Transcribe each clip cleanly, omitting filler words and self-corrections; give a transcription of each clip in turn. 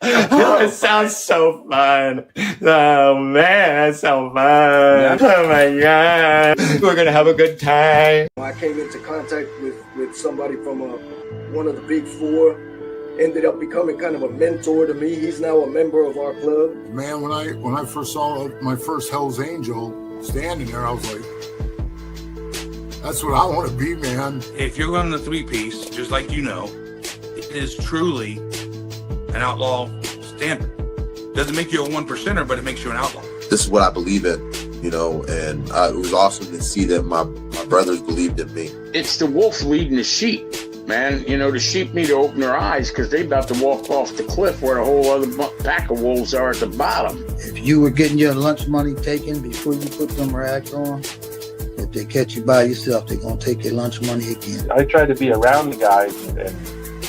That sounds so fun. Oh man, that's so fun. Yeah. Oh my god. We're gonna have a good time. I came into contact with somebody from one of the big four, ended up becoming kind of a mentor to me. He's now a member of our club. Man, when I first saw my first Hell's Angel standing there, I was like, that's what I want to be, man. If you're going to the three-piece, just like you know, it is truly an outlaw standard. Doesn't make you a one percenter, but it makes you an outlaw. This is what I believe in, you know, and it was awesome to see that my brothers believed in me. It's the wolf leading the sheep, man. You know, the sheep need to open their eyes because they about to walk off the cliff where a whole other pack of wolves are at the bottom. If you were getting your lunch money taken before you put them rags on, if they catch you by yourself, they're going to take your lunch money again. I try to be around the guys and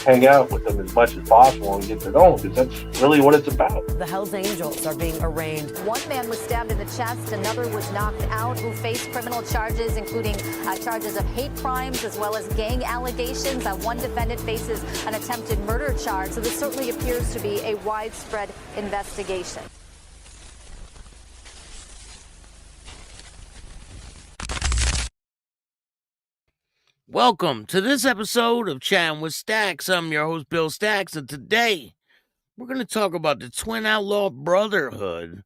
hang out with them as much as possible and get to know them, because that's really what it's about. The Hells Angels are being arraigned. One man was stabbed in the chest, another was knocked out, who faced criminal charges, including charges of hate crimes as well as gang allegations. One defendant faces an attempted murder charge, so this certainly appears to be a widespread investigation. Welcome to this episode of Chattin with Staxx. I'm your host, Bill Staxx, and today we're going to talk about the twin Outlaw Brotherhood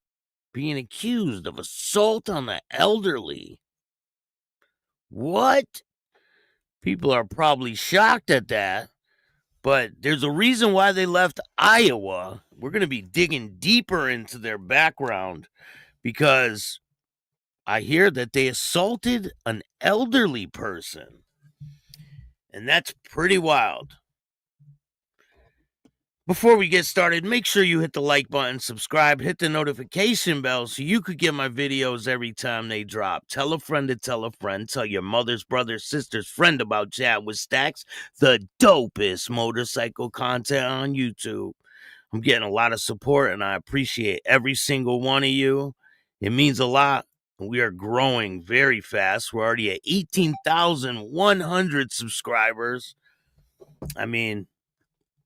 being accused of assault on the elderly. What? People are probably shocked at that, but there's a reason why they left Iowa. We're going to be digging deeper into their background because I hear that they assaulted an elderly person. And that's pretty wild. Before we get started, make sure you hit the like button, subscribe, hit the notification bell so you could get my videos every time they drop. Tell a friend to tell a friend. Tell your mother's, brother's, sister's friend about Chattin with Staxx, the dopest motorcycle content on YouTube. I'm getting a lot of support, and I appreciate every single one of you. It means a lot. We are growing very fast. We're already at 18,100 subscribers. I mean,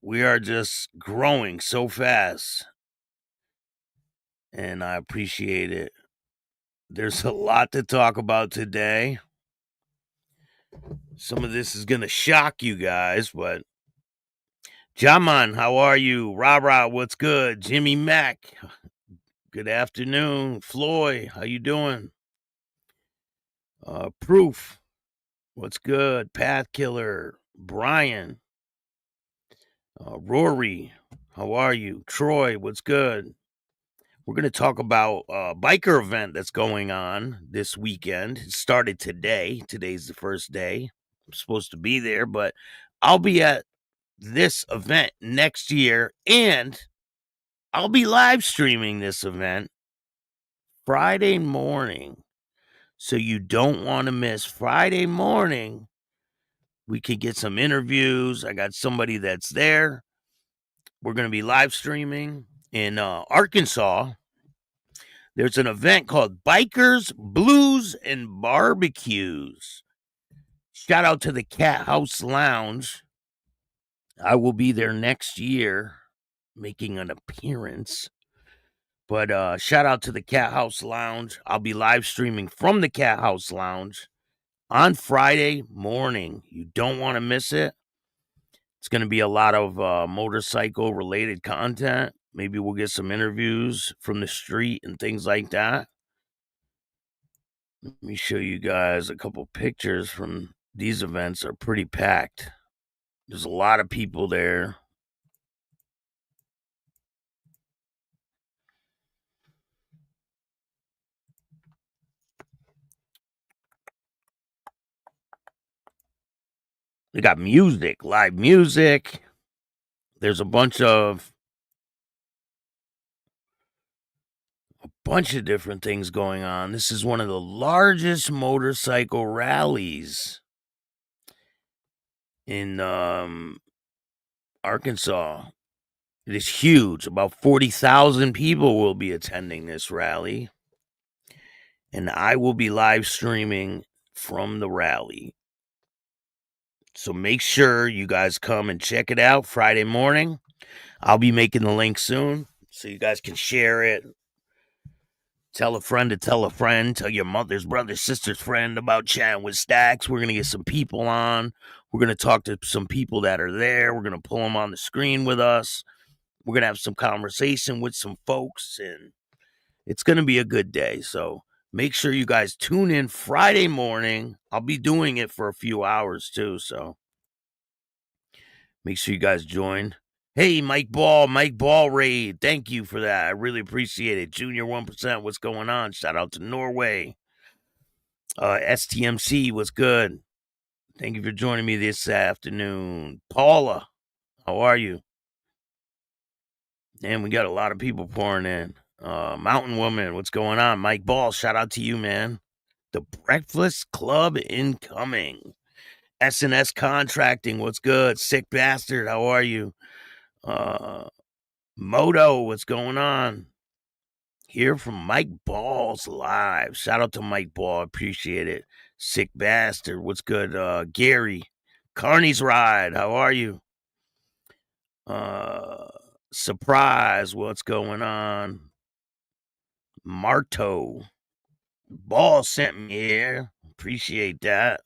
we are just growing so fast. And I appreciate it. There's a lot to talk about today. Some of this is going to shock you guys, but Jaman, how are you? Rah, what's good? Jimmy Mack, good afternoon. Floyd, how you doing? Proof, what's good? Path Killer, Brian, Rory, how are you? Troy, what's good? We're going to talk about a biker event that's going on this weekend. It started today. Today's the first day. I'm supposed to be there, but I'll be at this event next year, and I'll be live streaming this event Friday morning. So you don't want to miss Friday morning. We could get some interviews. I got somebody that's there. We're going to be live streaming in Arkansas. There's an event called Bikers, Blues, and Barbecues. Shout out to the Cat House Lounge. I will be there next year making an appearance. But shout out to the Cat House Lounge. I'll be live streaming from the Cat House Lounge on Friday morning. You don't want to miss it. It's going to be a lot of motorcycle-related content. Maybe we'll get some interviews from the street and things like that. Let me show you guys a couple pictures from these events. They're pretty packed. There's a lot of people there. They got music, live music. There's a bunch of different things going on. This is one of the largest motorcycle rallies in Arkansas. It is huge. About 40,000 people will be attending this rally. And I will be live streaming from the rally. So make sure you guys come and check it out Friday morning. I'll be making the link soon so you guys can share it. Tell a friend to tell a friend. Tell your mother's brother, sister's friend about chatting with Staxx. We're going to get some people on. We're going to talk to some people that are there. We're going to pull them on the screen with us. We're going to have some conversation with some folks, and it's going to be a good day. So make sure you guys tune in Friday morning. I'll be doing it for a few hours too, so make sure you guys join. Hey, Mike Ball Raid. Thank you for that. I really appreciate it. Junior 1%, what's going on? Shout out to Norway. STMC, what's good? Thank you for joining me this afternoon. Paula, how are you? And we got a lot of people pouring in. Mountain Woman, what's going on? Mike Ball, shout out to you, man. The Breakfast Club incoming. S&S Contracting, what's good? Sick Bastard, how are you? Moto, what's going on? Here from Mike Ball's live. Shout out to Mike Ball, appreciate it. Sick Bastard, what's good? Gary, Carney's Ride, how are you? Surprise, what's going on? Marto, Ball sent me here. Appreciate that.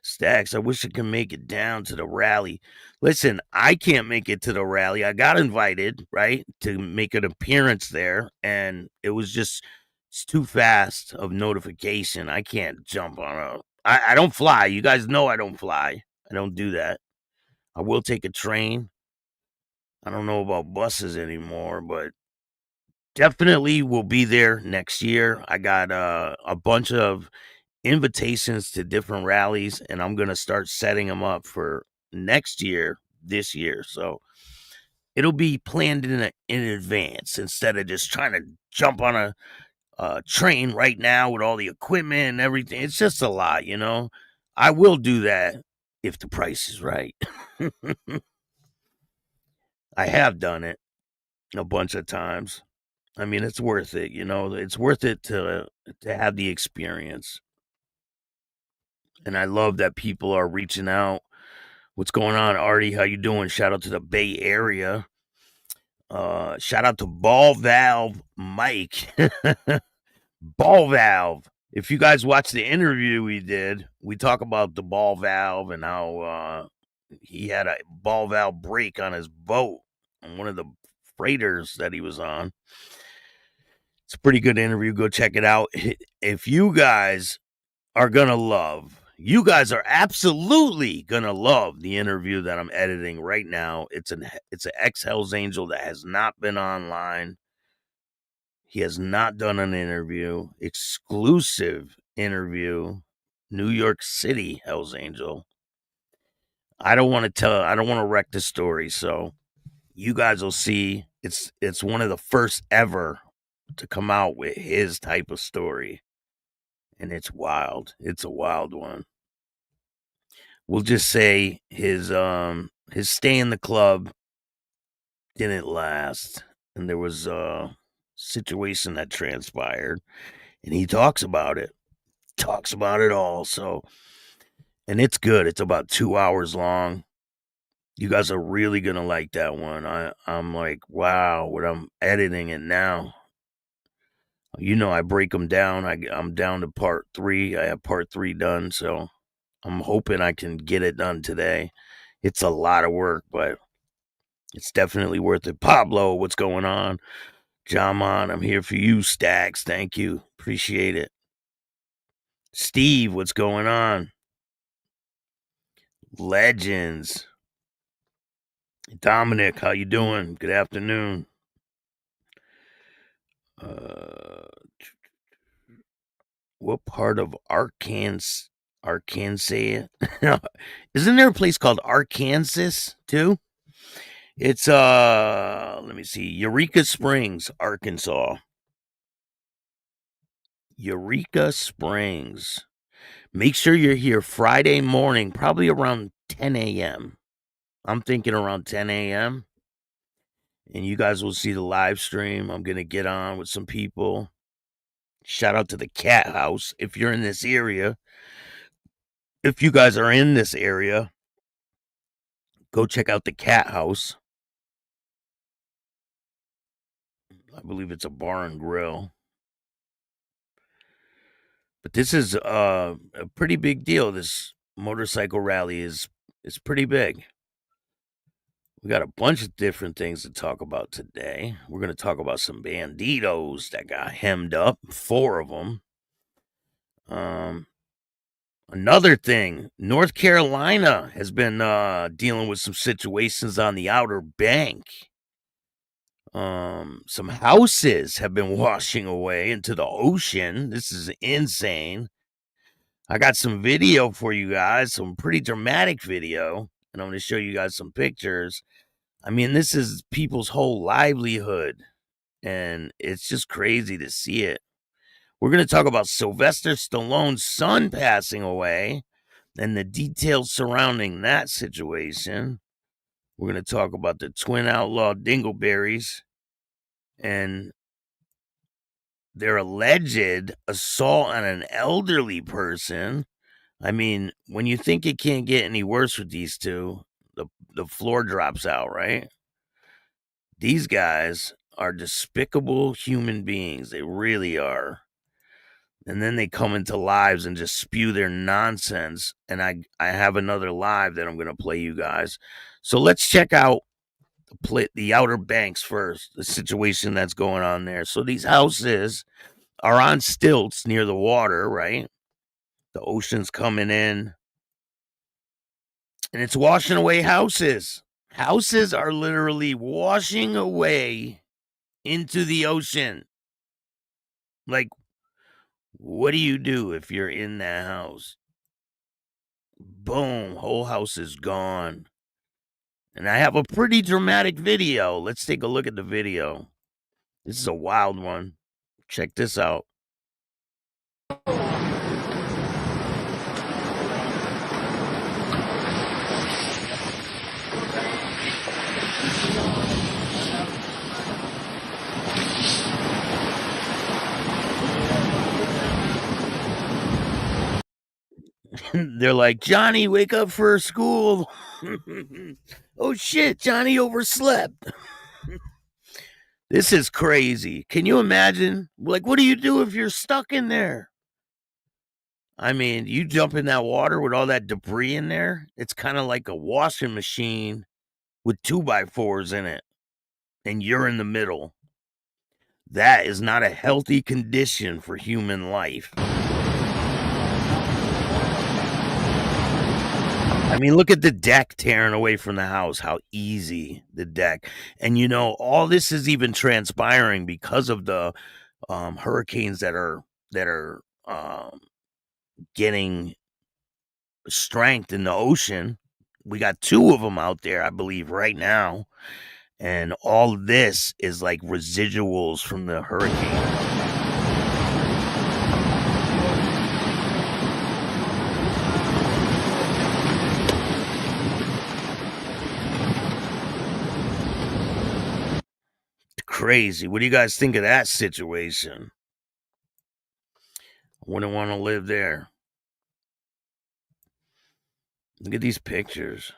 Staxx, I wish I could make it down to the rally. Listen, I can't make it to the rally. I got invited, right, to make an appearance there, and it was just, it's too fast of notification. I can't jump on I don't fly. You guys know I don't fly. I don't do that. I will take a train. I don't know about buses anymore, but definitely will be there next year. I got a bunch of invitations to different rallies, and I'm going to start setting them up for next year, this year. So it'll be planned in advance instead of just trying to jump on a train right now with all the equipment and everything. It's just a lot, you know. I will do that if the price is right. I have done it a bunch of times. I mean, it's worth it, you know. It's worth it to have the experience. And I love that people are reaching out. What's going on, Artie? How you doing? Shout out to the Bay Area. Shout out to Ball Valve Mike. Ball Valve. If you guys watch the interview we did, we talk about the ball valve and how he had a ball valve break on his boat on one of the freighters that he was on. It's a pretty good interview. Go check it out. If you guys are going to love, you guys are absolutely going to love the interview that I'm editing right now. It's an ex-Hell's Angel that has not been online. He has not done an interview. Exclusive interview. New York City Hell's Angel. I don't want to wreck the story, so you guys will see. It's one of the first ever to come out with his type of story. And it's wild. It's a wild one. We'll just say his stay in the club didn't last, and there was a situation that transpired, and he talks about it. Talks about it all. So, and it's good. It's about 2 hours long. You guys are really gonna like that one. I'm like, wow, when I'm editing it now. You know, I break them down. I'm down to part 3. I have part 3 done, so I'm hoping I can get it done today. It's a lot of work, but it's definitely worth it. Pablo, what's going on? Jaman, I'm here for you. Staxx, thank you. Appreciate it. Steve, what's going on? Legends. Dominic, how you doing? Good afternoon. What part of Arkansas? Isn't there a place called Arkansas too? It's let me see, Eureka Springs, Arkansas. Eureka Springs. Make sure you're here Friday morning, probably around 10 a.m. I'm thinking around 10 a.m. And you guys will see the live stream. I'm going to get on with some people. Shout out to the Cat House. If you're in this area, if you guys are in this area, go check out the Cat House. believe it's a bar and grill. But this is a pretty big deal. This motorcycle rally is pretty big. We got a bunch of different things to talk about today. We're going to talk about some banditos that got hemmed up, 4 of them. Another thing, North Carolina has been dealing with some situations on the Outer Bank. Some houses have been washing away into the ocean. This is insane. I got some video for you guys, some pretty dramatic video, and I'm going to show you guys some pictures. I mean, this is people's whole livelihood, and it's just crazy to see it. We're going to talk about Sylvester Stallone's son passing away and the details surrounding that situation. We're going to talk about the twin outlaw dingleberries and their alleged assault on an elderly person. I mean, when you think it can't get any worse with these two, the floor drops out, right? These guys are despicable human beings. They really are. And then they come into lives and just spew their nonsense. And I have another live that I'm going to play you guys. So let's check out the Outer Banks first, the situation that's going on there. So these houses are on stilts near the water, right? The ocean's coming in. And it's washing away houses. Houses are literally washing away into the ocean. Like, what do you do if you're in that house? Boom, whole house is gone. And I have a pretty dramatic video. Let's take a look at the video. This is a wild one. Check this out. They're like, Johnny, wake up for school. Oh shit, Johnny overslept. This is crazy. Can you imagine? Like, what do you do if you're stuck in there? I mean, you jump in that water with all that debris in there. It's kind of like a washing machine with 2x4s in it, and you're in the middle. That is not a healthy condition for human life. I mean, look at the deck tearing away from the house, how easy the deck. And, you know, all this is even transpiring because of the hurricanes that are getting strength in the ocean. We got 2 of them out there, I believe, right now. And all this is like residuals from the hurricane. Crazy. What do you guys think of that situation? I wouldn't want to live there. Look at these pictures.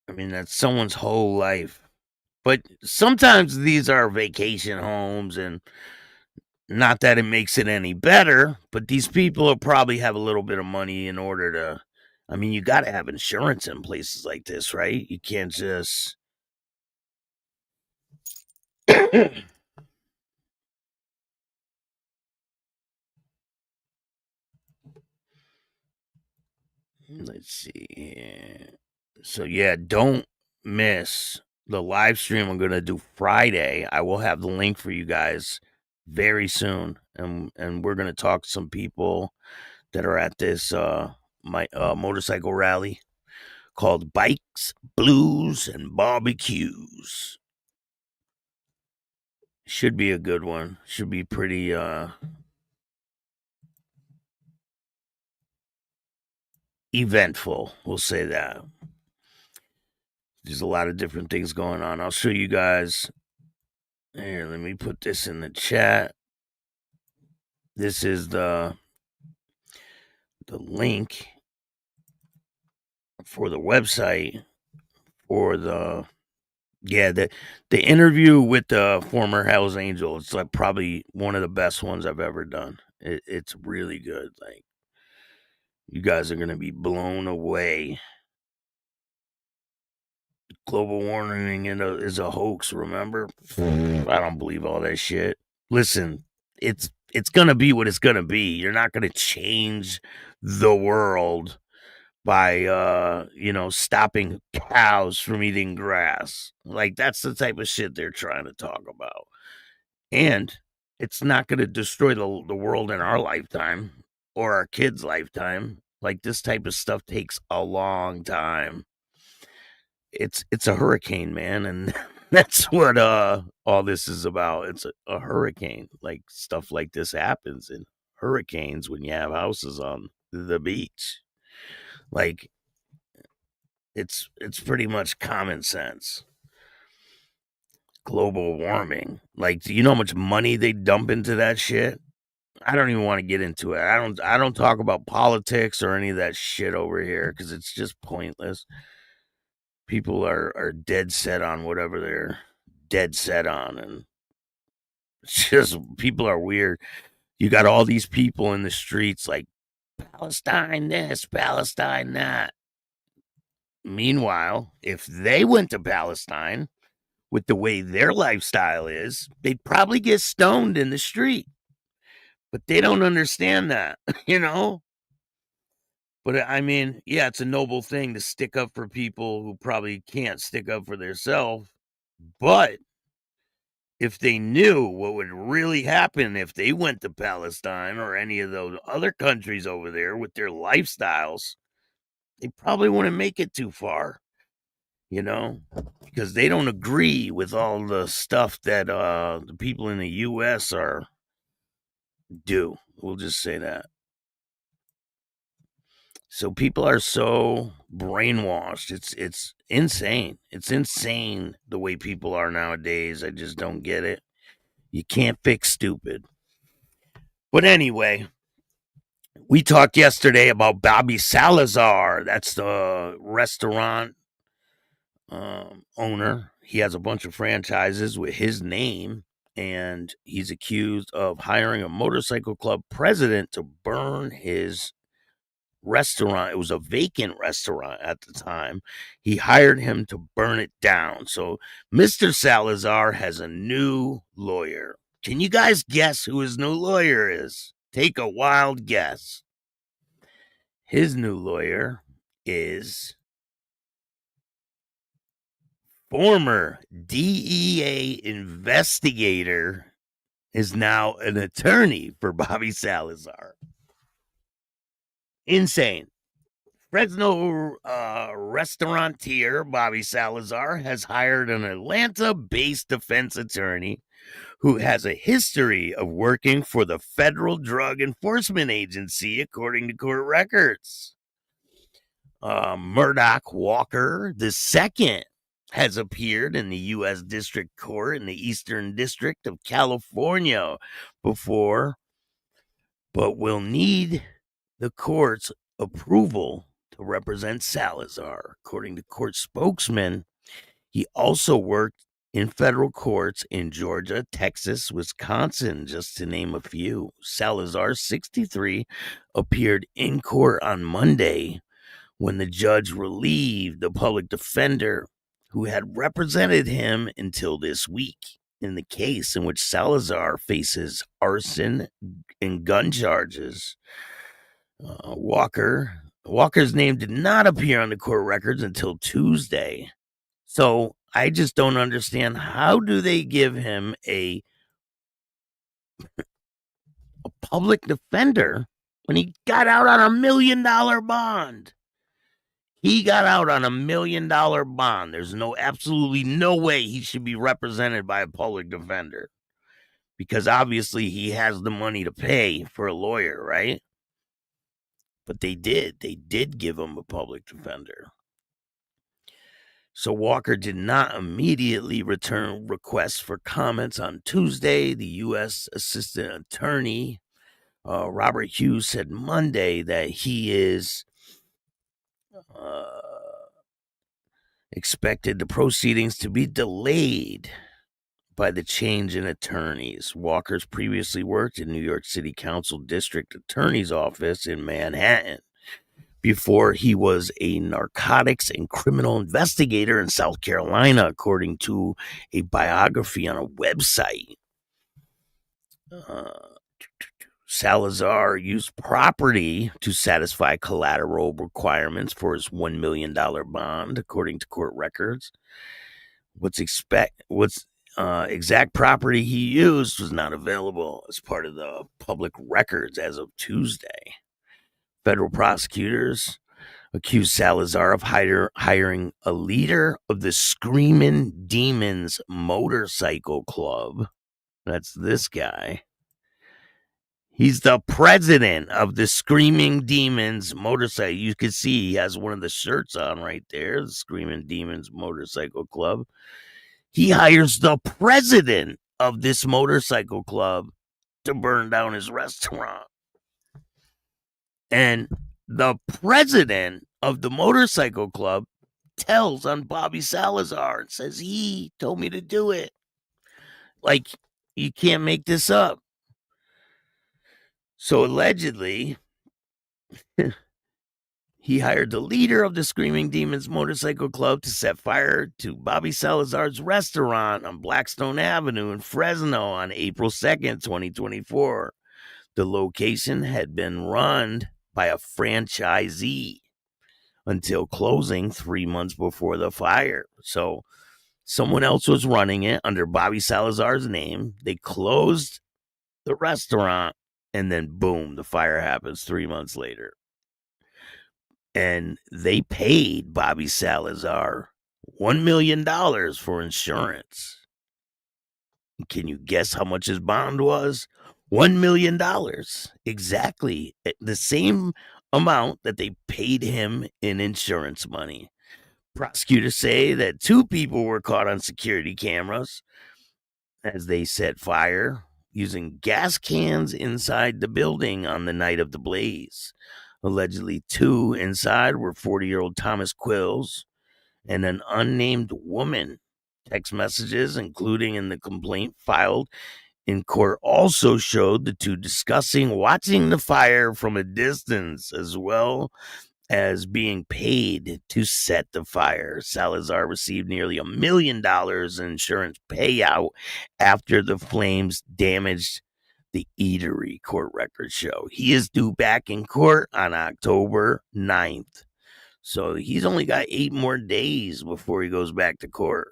I mean, that's someone's whole life. But sometimes these are vacation homes, and not that it makes it any better, but these people will probably have a little bit of money in order to, I mean, you got to have insurance in places like this, right? You can't just... Let's see. So yeah, don't miss the live stream I'm going to do Friday. I will have the link for you guys very soon, and we're going to talk to some people that are at this motorcycle rally called Bikes, Blues, and Barbecues. Should be a good one. Should be pretty eventful, we'll say that. There's a lot of different things going on. I'll show you guys. Here, let me put this in the chat. This is the link for the website for the Yeah, the interview with the former Hell's Angel, it's like probably one of the best ones I've ever done. It's really good. Like, you guys are gonna be blown away. Global warming is a hoax, remember? I don't believe all that shit. Listen, it's gonna be what it's gonna be. You're not gonna change the world by stopping cows from eating grass. Like, that's the type of shit they're trying to talk about. And it's not gonna destroy the world in our lifetime or our kids' lifetime. Like, this type of stuff takes a long time. It's a hurricane, man, and that's what all this is about. It's a hurricane. Like, stuff like this happens in hurricanes when you have houses on the beach. Like, it's pretty much common sense. Global warming. Like, do you know how much money they dump into that shit? I don't even want to get into it. I don't talk about politics or any of that shit over here because it's just pointless. People are dead set on whatever they're dead set on, and it's just, people are weird. You got all these people in the streets like, Palestine this, Palestine that. Meanwhile, if they went to Palestine with the way their lifestyle is, they'd probably get stoned in the street. But they don't understand that, you know? But I mean, yeah, it's a noble thing to stick up for people who probably can't stick up for themselves. But if they knew what would really happen if they went to Palestine or any of those other countries over there with their lifestyles, they probably wouldn't make it too far, you know, because they don't agree with all the stuff that the people in the U.S. do. We'll just say that. So people are so brainwashed. It's insane. It's insane the way people are nowadays. I just don't get it. You can't fix stupid. But anyway, we talked yesterday about Bobby Salazar. That's the restaurant owner. He has a bunch of franchises with his name, and he's accused of hiring a motorcycle club president to burn his restaurant. It was a vacant restaurant at the time. He hired him to burn it down. So Mr. Salazar has a new lawyer. Can you guys guess who his new lawyer is? Take a wild guess. His new lawyer is former DEA investigator, is now an attorney for Bobby Salazar. Insane. Fresno restaurateur Bobby Salazar has hired an Atlanta-based defense attorney who has a history of working for the Federal Drug Enforcement Agency, according to court records. Murdoch Walker II has appeared in the U.S. District Court in the Eastern District of California before, but will need the court's approval to represent Salazar. According to court spokesman, he also worked in federal courts in Georgia, Texas, Wisconsin, just to name a few. Salazar, 63, appeared in court on Monday when the judge relieved the public defender who had represented him until this week in the case in which Salazar faces arson and gun charges. Walker's name did not appear on the court records until Tuesday. So I just don't understand, how do they give him a public defender when he got out on $1 million bond? He got out on $1 million bond. There's absolutely no way he should be represented by a public defender, because obviously he has the money to pay for a lawyer, right? But they did give him a public defender. So Walker did not immediately return requests for comments on Tuesday. The U.S. Assistant Attorney Robert Hughes said Monday that he is expected the proceedings to be delayed by the change in attorneys. Walker's previously worked in New York City Council District Attorney's Office in Manhattan before he was a narcotics and criminal investigator in South Carolina, according to a biography on a website. Salazar used property to satisfy collateral requirements for his $1 million bond, according to court records. Exact property he used was not available as part of the public records as of Tuesday. Federal prosecutors accused Salazar of hiring a leader of the Screamin' Demons Motorcycle Club. That's this guy. He's the president of the Screaming Demons Motorcycle. You can see he has one of the shirts on right there, the Screaming Demons Motorcycle Club. He hires the president of this motorcycle club to burn down his restaurant. And the president of the motorcycle club tells on Bobby Salazar and says, he told me to do it. Like, you can't make this up. So allegedly, he hired the leader of the Screaming Demons Motorcycle Club to set fire to Bobby Salazar's restaurant on Blackstone Avenue in Fresno on April 2nd, 2024. The location had been run by a franchisee until closing 3 months before the fire. So someone else was running it under Bobby Salazar's name. They closed the restaurant, and then boom, the fire happens 3 months later. And they paid Bobby Salazar $1 million for insurance. Can you guess how much his bond was? $1 million. Exactly the same amount that they paid him in insurance money. Prosecutors say that 2 people were caught on security cameras as they set fire using gas cans inside the building on the night of the blaze. Allegedly, 2 inside were 40-year-old Thomas Quills and an unnamed woman. Text messages, including in the complaint filed in court, also showed the 2 discussing watching the fire from a distance, as well as being paid to set the fire. Salazar received nearly $1 million in insurance payout after the flames damaged the eatery, court records show. He is due back in court on October 9th. So he's only got 8 more days before he goes back to court.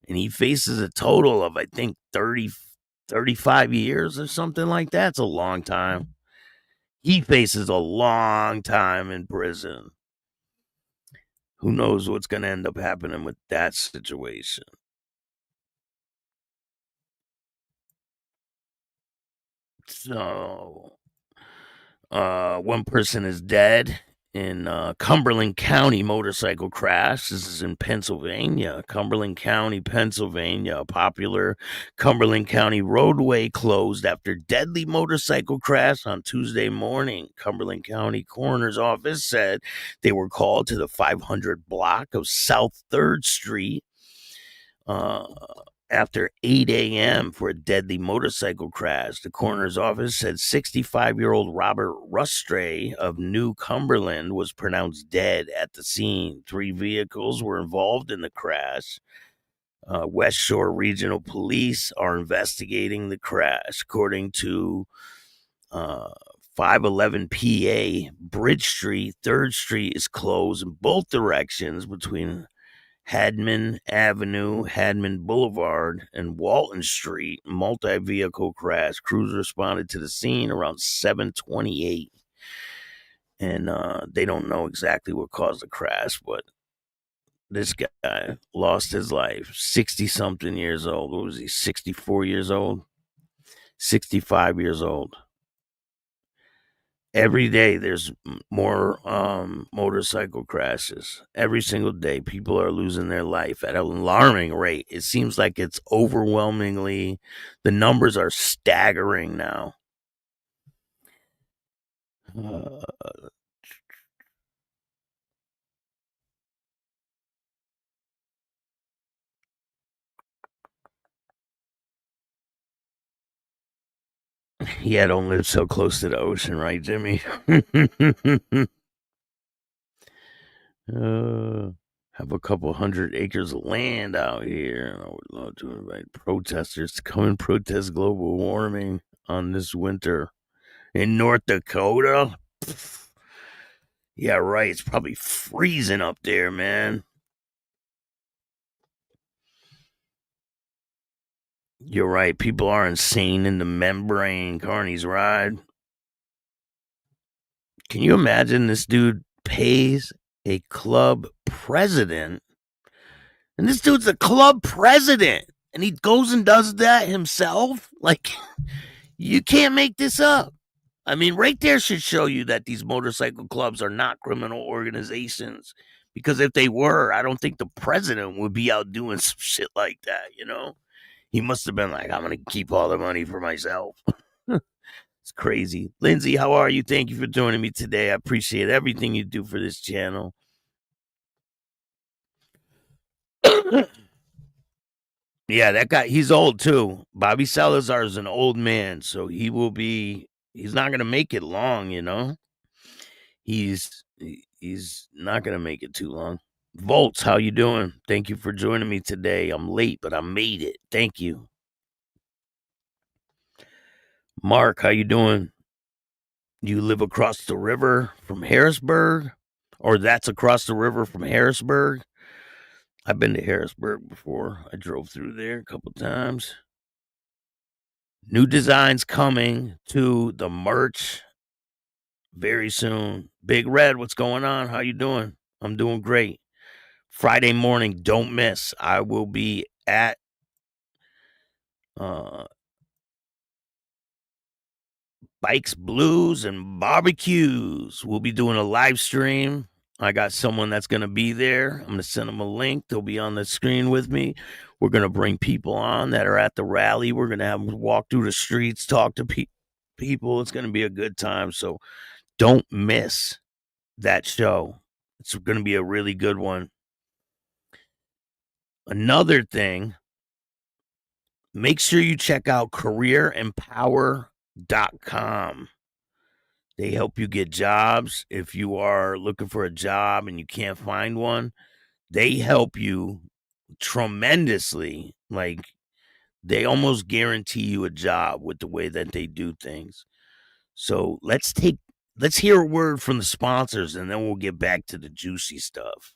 And he faces a total of, I think, 35 years or something like that. It's a long time. He faces a long time in prison. Who knows what's going to end up happening with that situation? So, one person is dead in Cumberland County motorcycle crash. This is in Pennsylvania. Cumberland County, Pennsylvania. A popular Cumberland County roadway closed after deadly motorcycle crash on Tuesday morning. Cumberland County Coroner's Office said they were called to the 500 block of South 3rd Street after 8 a.m. for a deadly motorcycle crash. The coroner's office said 65-year-old Robert Rustray of New Cumberland was pronounced dead at the scene. 3 vehicles were involved in the crash. West Shore Regional Police are investigating the crash. According to 511 PA, Bridge Street, 3rd Street is closed in both directions between Hadman Avenue, Hadman Boulevard, and Walton Street. Multi-vehicle crash. Crews responded to the scene around 7:28. And they don't know exactly what caused the crash, but this guy lost his life. 60-something years old. What was he, 64 years old? 65 years old. Every day there's more motorcycle crashes. Every single day people are losing their life at an alarming rate. It seems like it's overwhelmingly, the numbers are staggering now. Yeah, don't live so close to the ocean, right, Jimmy? Have a couple 100 acres of land out here. I would love to invite protesters to come and protest global warming on this winter in North Dakota. Pfft. Yeah, right. It's probably freezing up there, man. You're right. People are insane in the membrane. Carney's ride. Can you imagine this dude pays a club president? And this dude's a club president. And he goes and does that himself? Like, you can't make this up. I mean, right there should show you that these motorcycle clubs are not criminal organizations. Because if they were, I don't think the president would be out doing some shit like that, you know? He must have been like, I'm going to keep all the money for myself. It's crazy. Lindsay, how are you? Thank you for joining me today. I appreciate everything you do for this channel. Yeah, that guy, he's old too. Bobby Salazar is an old man, so he's not going to make it long, you know? He's not going to make it too long. Volts, how you doing? Thank you for joining me today. I'm late, but I made it. Thank you. Mark, how you doing? You live across the river from Harrisburg? Or that's across the river from Harrisburg? I've been to Harrisburg before. I drove through there a couple times. New designs coming to the merch very soon. Big Red, what's going on? How you doing? I'm doing great. Friday morning, don't miss. I will be at Bikes, Blues, and Barbecues. We'll be doing a live stream. I got someone that's going to be there. I'm going to send them a link. They'll be on the screen with me. We're going to bring people on that are at the rally. We're going to have them walk through the streets, talk to people. It's going to be a good time. So don't miss that show. It's going to be a really good one. Another thing, make sure you check out careerempower.com. They help you get jobs. If you are looking for a job and you can't find one, they help you tremendously. Like, they almost guarantee you a job with the way that they do things. So let's hear a word from the sponsors, and then we'll get back to the juicy stuff.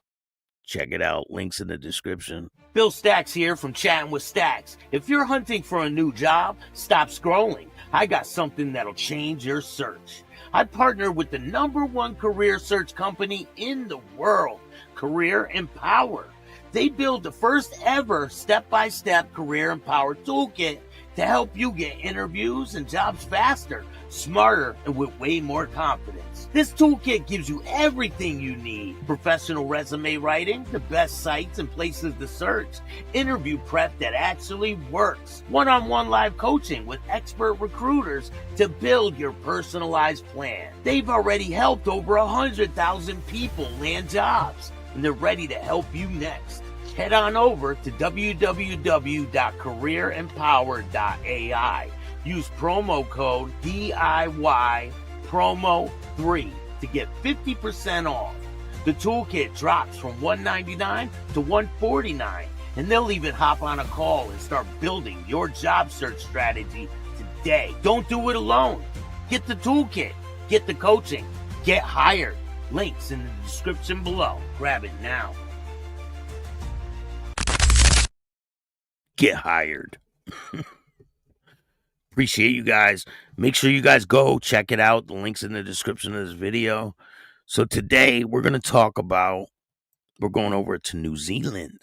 Check it out. Links in the description. Bill Staxx here from Chattin with Staxx. If you're hunting for a new job, stop scrolling. I got something that'll change your search. I partner with the #1 career search company in the world, Career Empower. They build the first ever step-by-step Career Empower toolkit to help you get interviews and jobs faster, smarter, and with way more confidence. This toolkit gives you everything you need: professional resume writing, the best sites and places to search, interview prep that actually works, one-on-one live coaching with expert recruiters to build your personalized plan. They've already helped over 100,000 people land jobs, and they're ready to help you next. Head on over to www.careerempower.ai. Use promo code DIY promo 3 to get 50% off. The toolkit drops from $199 to $149, and they'll even hop on a call and start building your job search strategy today. Don't do it alone. Get the toolkit, get the coaching, get hired. Links in the description below. Grab it now. Get hired. Appreciate you guys. Make sure you guys go check it out. The link's in the description of this video. So today we're going over to New Zealand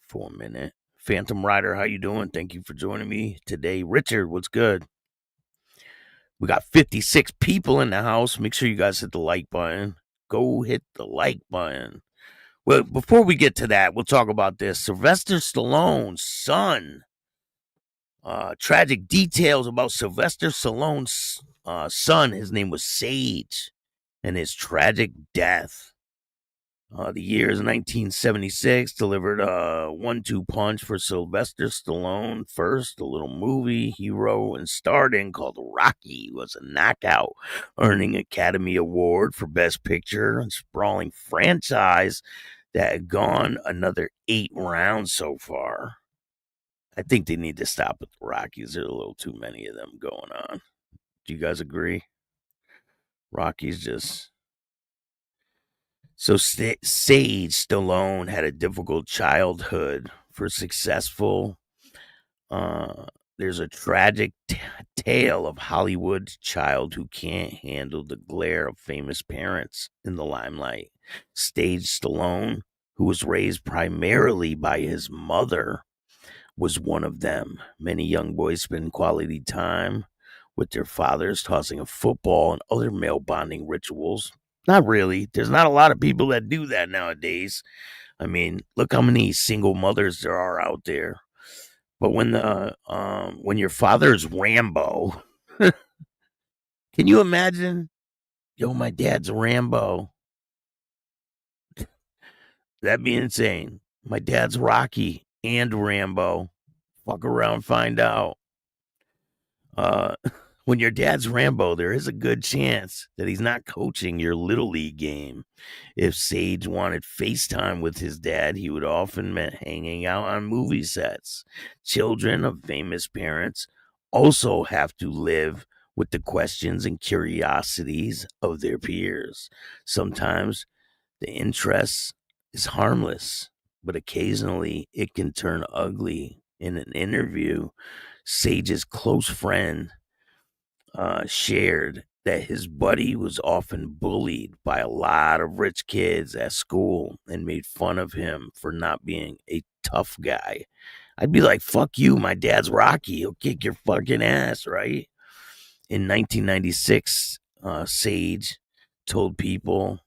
for a minute. Phantom Rider, how you doing? Thank you for joining me today. Richard, what's good? We got 56 people in the house. Make sure you guys hit the like button. Go hit the like button. Well, before we get to that, we'll talk about this. Sylvester Stallone's son. Tragic details about Sylvester Stallone's son. His name was Sage, and his tragic death. The year is 1976, delivered a 1-2 punch for Sylvester Stallone. First, a little movie he wrote and starred in called Rocky was a knockout, earning Academy Award for Best Picture, and sprawling franchise that had gone another 8 rounds so far. I think they need to stop with the Rockies. There's a little too many of them going on. Do you guys agree? Rocky's just... So Sage Stallone had a difficult childhood. For successful, there's a tragic tale of Hollywood's child who can't handle the glare of famous parents in the limelight. Sage Stallone, who was raised primarily by his mother, was one of them. Many young boys spend quality time with their fathers, tossing a football and other male bonding rituals. Not really. There's not a lot of people that do that nowadays. I mean, look how many single mothers there are out there. But when your father's Rambo, can you imagine? Yo, my dad's Rambo. That'd be insane. My dad's Rocky and Rambo. Fuck around, find out. When your dad's Rambo, there is a good chance that he's not coaching your Little League game. If Sage wanted FaceTime with his dad, he would often meant hanging out on movie sets. Children of famous parents also have to live with the questions and curiosities of their peers. Sometimes the interest is harmless, but occasionally it can turn ugly. In an interview, Sage's close friend shared that his buddy was often bullied by a lot of rich kids at school and made fun of him for not being a tough guy. I'd be like, fuck you, my dad's Rocky. He'll kick your fucking ass, right? In 1996, Sage told people,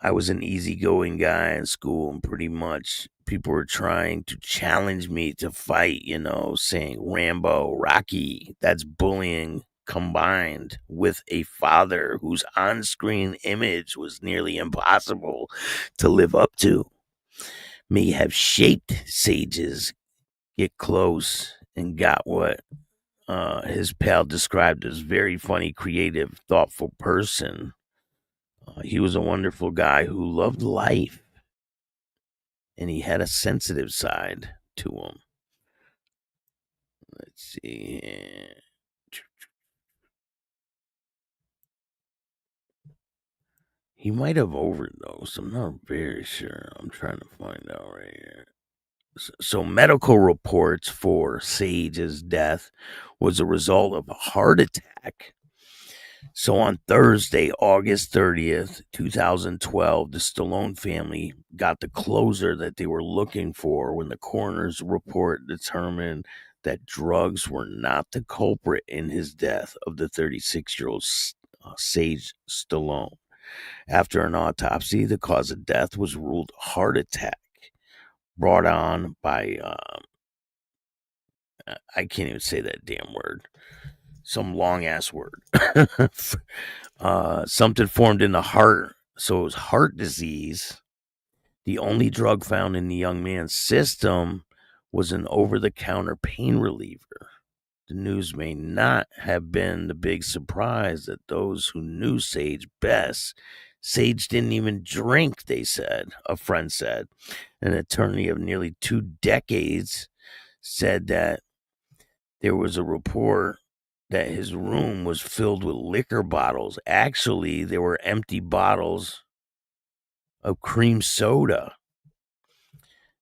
I was an easygoing guy in school, and pretty much people were trying to challenge me to fight, saying Rambo, Rocky. That's bullying combined with a father whose on-screen image was nearly impossible to live up to. May have shaped Sage's get close and got what his pal described as very funny, creative, thoughtful person. He was a wonderful guy who loved life, and he had a sensitive side to him. Let's see here. He might have overdosed. I'm not very sure. I'm trying to find out right here. So medical reports for Sage's death was a result of a heart attack. So on Thursday, August 30th, 2012, the Stallone family got the closure that they were looking for when the coroner's report determined that drugs were not the culprit in his death of the 36-year-old Sage Stallone. After an autopsy, the cause of death was ruled heart attack, brought on by, I can't even say that damn word. Some long-ass word. Something formed in the heart. So it was heart disease. The only drug found in the young man's system was an over-the-counter pain reliever. The news may not have been the big surprise that those who knew Sage best. Sage didn't even drink, they said, a friend said. An attorney of nearly 2 decades said that there was a report that his room was filled with liquor bottles. Actually, there were empty bottles of cream soda.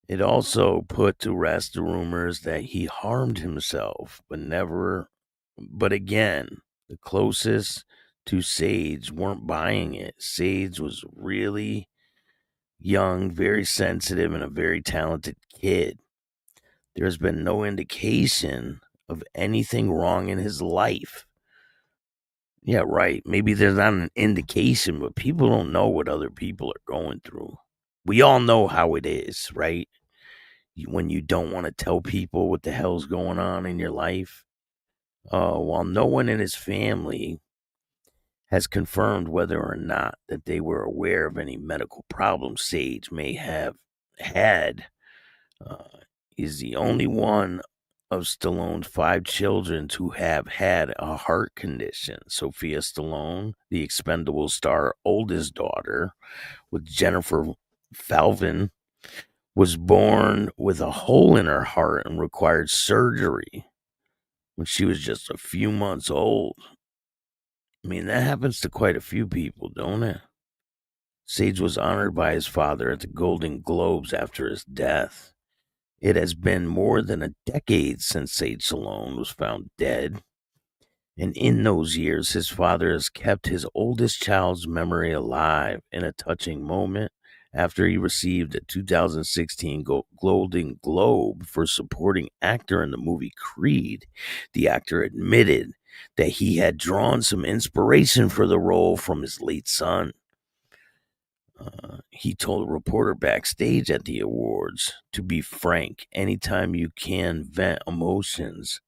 It also put to rest the rumors that he harmed himself, but again, the closest to Sage weren't buying it. Sage was really young, very sensitive, and a very talented kid. There's been no indication of anything wrong in his life. Yeah, right. Maybe there's not an indication, but people don't know what other people are going through. We all know how it is, right? When you don't want to tell people what the hell's going on in your life. While no one in his family has confirmed whether or not that they were aware of any medical problems Sage may have had. He's the only one of Stallone's 5 children to have had a heart condition. Sophia Stallone, the Expendable star oldest daughter, with Jennifer Falvin, was born with a hole in her heart and required surgery when she was just a few months old. I mean, that happens to quite a few people, don't it? Sage was honored by his father at the Golden Globes after his death. It has been more than a decade since Sage Stallone was found dead. And in those years, his father has kept his oldest child's memory alive in a touching moment. After he received a 2016 Golden Globe for supporting actor in the movie Creed, the actor admitted that he had drawn some inspiration for the role from his late son. He told a reporter backstage at the awards, "To be frank, anytime you can vent emotions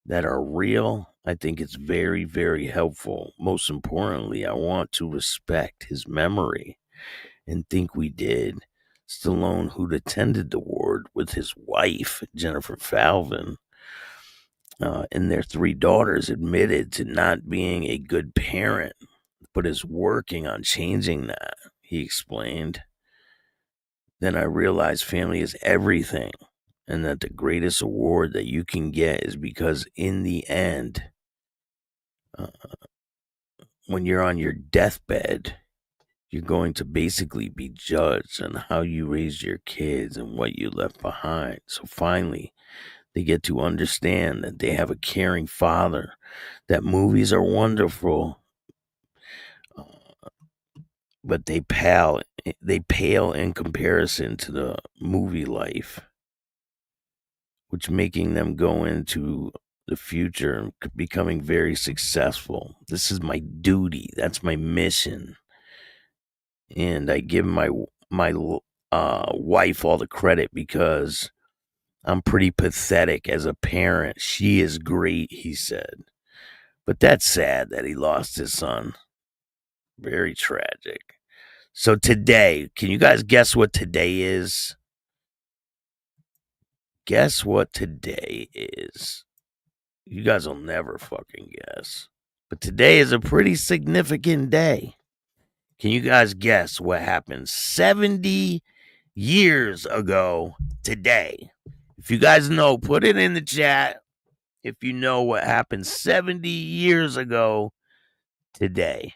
that are real, I think it's very, very helpful. Most importantly, I want to respect his memory and think we did." Stallone, who'd attended the award with his wife, Jennifer Falvin, and their 3 daughters, admitted to not being a good parent, but is working on changing that. He explained, "Then I realized family is everything, and that the greatest award that you can get is because in the end, when you're on your deathbed, you're going to basically be judged on how you raised your kids and what you left behind. So finally, they get to understand that they have a caring father, that movies are wonderful, but they pale in comparison to the movie life, which making them go into the future and becoming very successful. This is my duty. That's my mission. And I give my wife all the credit because I'm pretty pathetic as a parent. She is great," he said. But that's sad that he lost his son. Very tragic. So today, can you guys guess what today is? Guess what today is? You guys will never fucking guess. But today is a pretty significant day. Can you guys guess what happened 70 years ago today? If you guys know, put it in the chat if you know what happened 70 years ago today.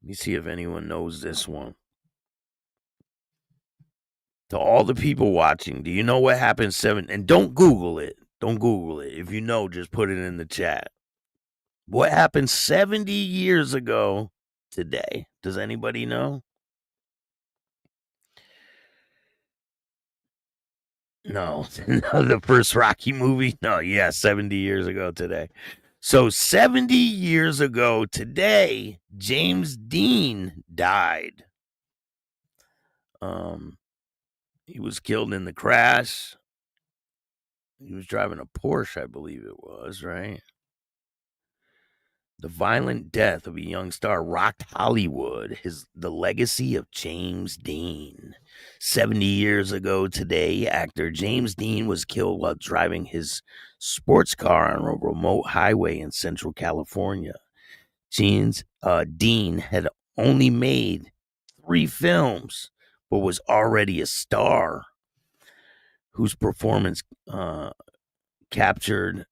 Let me see if anyone knows this one. To all the people watching, do you know what happened and don't Google it. Don't Google it. If you know, just put it in the chat. What happened 70 years ago today? Does anybody know? No. The first Rocky movie? No, yeah, 70 years ago today. So 70 years ago today, James Dean died. He was killed in the crash. He was driving a Porsche, I believe it was, right? The violent death of a young star rocked Hollywood. The legacy of James Dean. 70 years ago today, actor James Dean was killed while driving his sports car on a remote highway in Central California. Dean had only made 3 films, but was already a star whose performance captured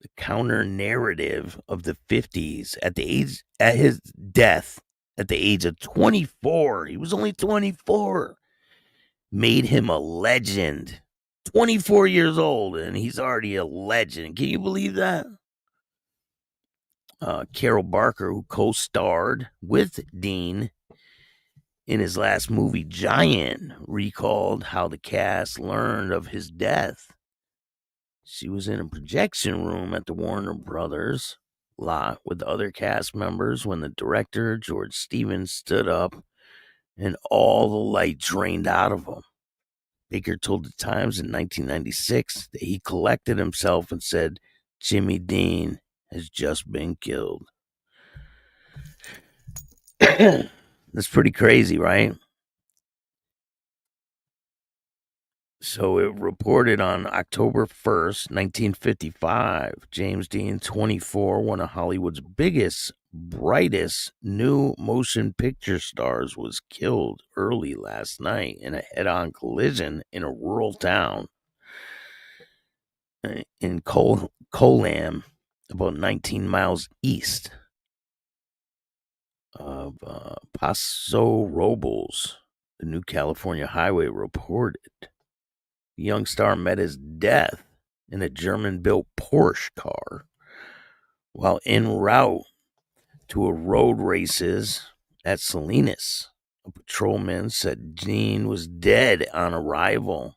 the counter narrative of the 50s. At his death at the age of 24, he was only 24, made him a legend. 24 years old, and he's already a legend. Can you believe that? Carol Barker, who co-starred with Dean in his last movie, Giant, recalled how the cast learned of his death. She was in a projection room at the Warner Brothers lot with other cast members when the director, George Stevens, stood up and all the light drained out of him. Baker told the Times in 1996 that he collected himself and said, "Jimmy Dean, has just been killed. That's pretty crazy, right? So it reported on October 1st, 1955, James Dean, 24, one of Hollywood's biggest, brightest new motion picture stars, was killed early last night in a head-on collision in a rural town in Colam, about 19 miles east of Paso Robles, the New California highway reported. The young star met his death in a German-built Porsche car while en route to a road races at Salinas. A patrolman said Dean was dead on arrival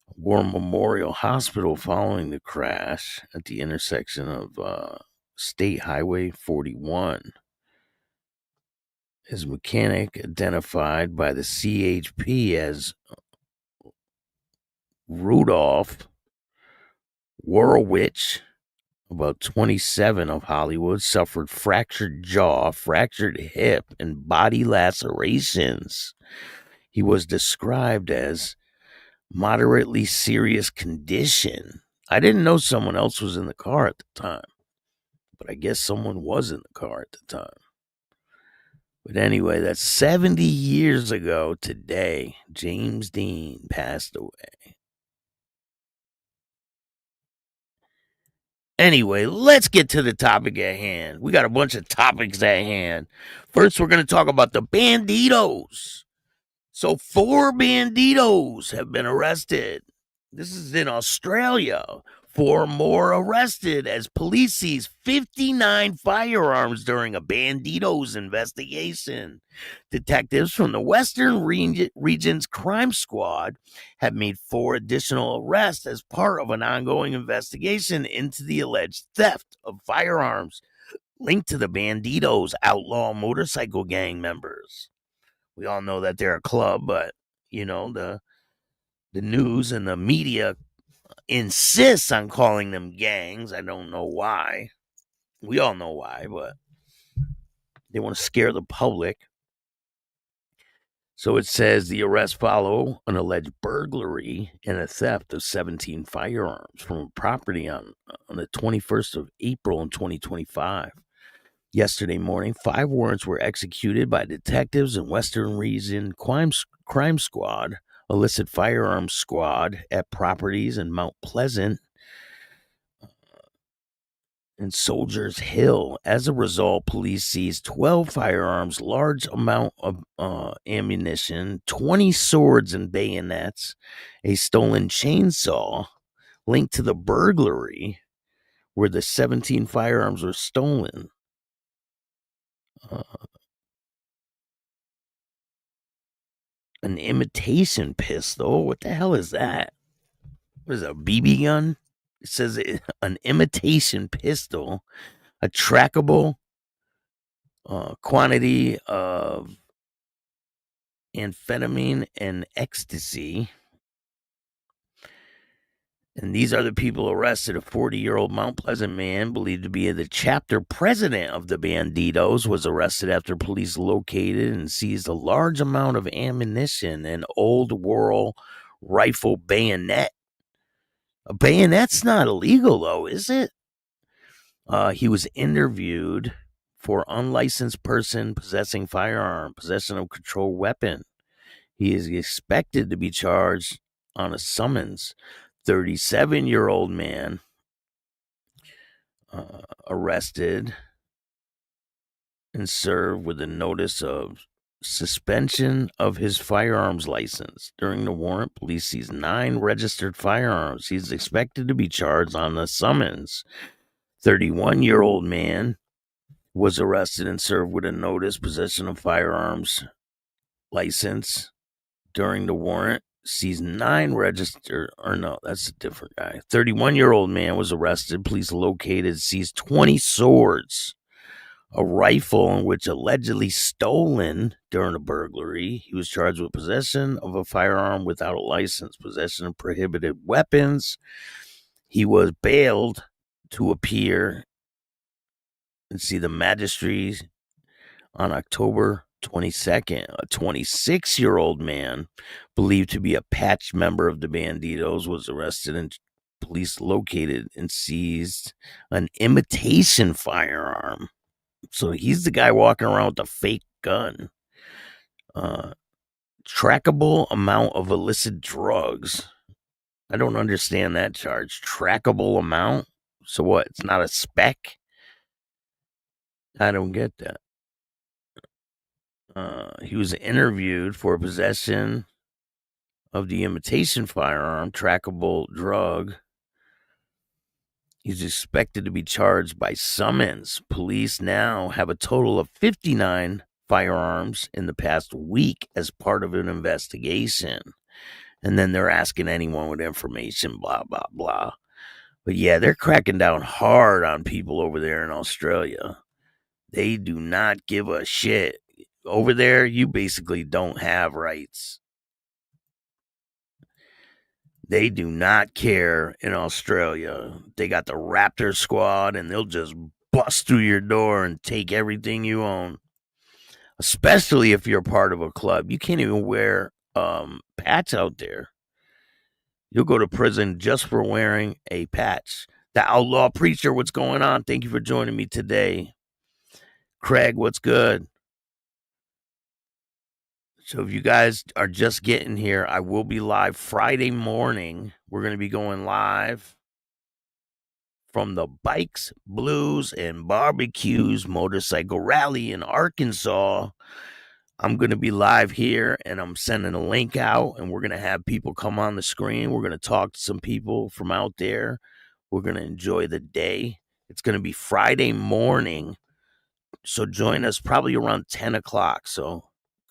at War Memorial Hospital following the crash at the intersection of State Highway 41. His mechanic, identified by the CHP as Rudolph Warowich, about 27, of Hollywood, suffered fractured jaw, fractured hip, and body lacerations. He was described as moderately serious condition. I didn't know someone else was in the car at the time, but I guess someone was in the car at the time. But anyway, that's 70 years ago today. James Dean passed away. Anyway, let's get to the topic at hand. We got a bunch of topics at hand. First, we're going to talk about the banditos. So 4 banditos have been arrested. This is in Australia. 4 more arrested as police seize 59 firearms during a banditos investigation. Detectives from the Western Region's Crime Squad have made 4 additional arrests as part of an ongoing investigation into the alleged theft of firearms linked to the banditos, outlaw motorcycle gang members. We all know that they're a club, but, you know, the news and the media insists on calling them gangs. I don't know why. We all know why, but they want to scare the public. So it says the arrests follow an alleged burglary and a theft of 17 firearms from a property on the 21st of April in 2025. Yesterday morning, 5 warrants were executed by detectives in Western Region Crime Squad, illicit firearms squad at properties in Mount Pleasant and Soldiers Hill. As a result, police seized 12 firearms, large amount of ammunition, 20 swords and bayonets, a stolen chainsaw linked to the burglary where the 17 firearms were stolen. An imitation pistol. What the hell is that? What is it, a BB gun? It says an imitation pistol, a trackable quantity of amphetamine and ecstasy. And these are the people arrested. A 40-year-old Mount Pleasant man, believed to be the chapter president of the Banditos, was arrested after police located and seized a large amount of ammunition and old world rifle bayonet. A bayonet's not illegal, though, is it? He was interviewed for unlicensed person possessing firearm, possession of controlled weapon. He is expected to be charged on a summons. 37-year-old man arrested and served with a notice of suspension of his firearms license. During the warrant, police seized 9 registered firearms. He's expected to be charged on the summons. 31-year-old man was arrested and served with a notice, possession of firearms license. During the warrant, seized 9 registered, or no, that's a different guy. 31-year-old man was arrested. Police located, seized 20 swords, a rifle in which allegedly stolen during a burglary. He was charged with possession of a firearm without a license, possession of prohibited weapons. He was bailed to appear and see the magistrates on October 22nd. A 26-year-old man believed to be a patch member of the Banditos was arrested, and police located and seized an imitation firearm. So he's the guy walking around with a fake gun. Trackable amount of illicit drugs. I don't understand that charge. Trackable amount? So what? It's not a spec? I don't get that. He was interviewed for possession of the imitation firearm, trackable drug. He's expected to be charged by summons. Police now have a total of 59 firearms in the past week as part of an investigation. And then they're asking anyone with information, blah, blah, blah. But yeah, they're cracking down hard on people over there in Australia. They do not give a shit. Over there, you basically don't have rights. They do not care in Australia. They got the Raptor squad, and they'll just bust through your door and take everything you own. Especially if you're part of a club. You can't even wear patch out there. You'll go to prison just for wearing a patch. The Outlaw Preacher, what's going on? Thank you for joining me today. Craig, what's good? So if you guys are just getting here, I will be live Friday morning. We're going to be going live from the Bikes, Blues, and Barbecues motorcycle rally in Arkansas. I'm going to be live here, and I'm sending a link out, and we're going to have people come on the screen. We're going to talk to some people from out there. We're going to enjoy the day. It's going to be Friday morning, so join us probably around 10 o'clock. So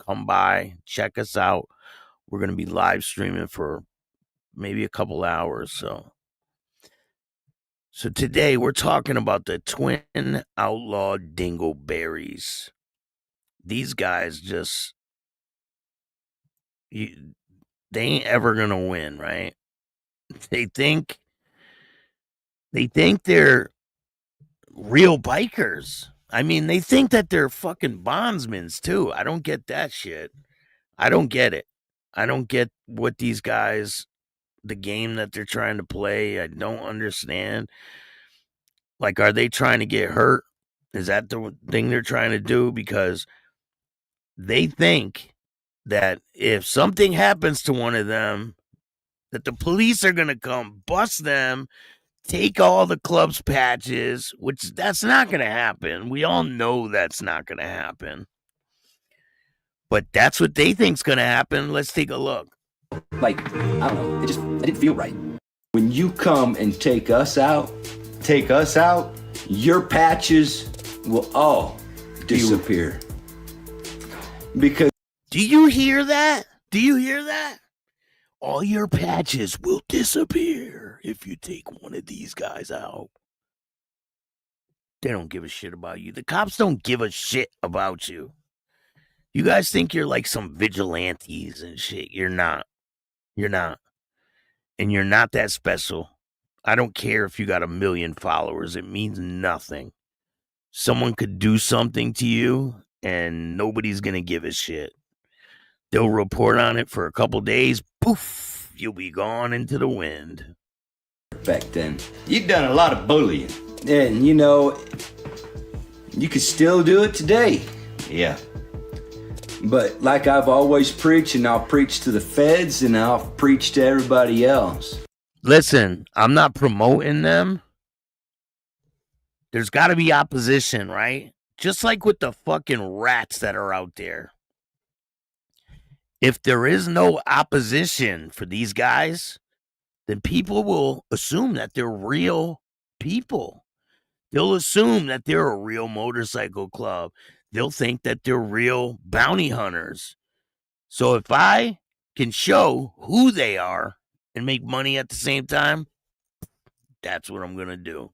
come by, check us out. We're going to be live streaming for maybe a couple hours. So today we're talking about the twin outlaw dingleberries. These guys just, they ain't ever going to win, right? They think they're real bikers. I mean, they think that they're fucking bondsmen too. I don't get that shit. I don't get it. I don't get what these guys, the game that they're trying to play. I don't understand. Like, are they trying to get hurt? Is that the thing they're trying to do? Because they think that if something happens to one of them, that the police are going to come bust them, take all the club's patches, which that's not going to happen. We all know that's not going to happen. But that's what they think's going to happen. Let's take a look. Like, I don't know, it didn't feel right. When you come and take us out, your patches will all disappear. Because... Do you hear that? Do you hear that? All your patches will disappear if you take one of these guys out. They don't give a shit about you. The cops don't give a shit about you. You guys think you're like some vigilantes and shit. You're not. You're not. And you're not that special. I don't care if you got 1 million followers. It means nothing. Someone could do something to you and nobody's going to give a shit. They'll report on it for a couple days. Poof, you'll be gone into the wind. Back then, you'd done a lot of bullying. And, you know, you could still do it today. Yeah. But like I've always preached, and I'll preach to the feds, and I'll preach to everybody else. Listen, I'm not promoting them. There's got to be opposition, right? Just like with the fucking rats that are out there. If there is no opposition for these guys, then people will assume that they're real people. They'll assume that they're a real motorcycle club. They'll think that they're real bounty hunters. So if I can show who they are and make money at the same time, that's what I'm going to do.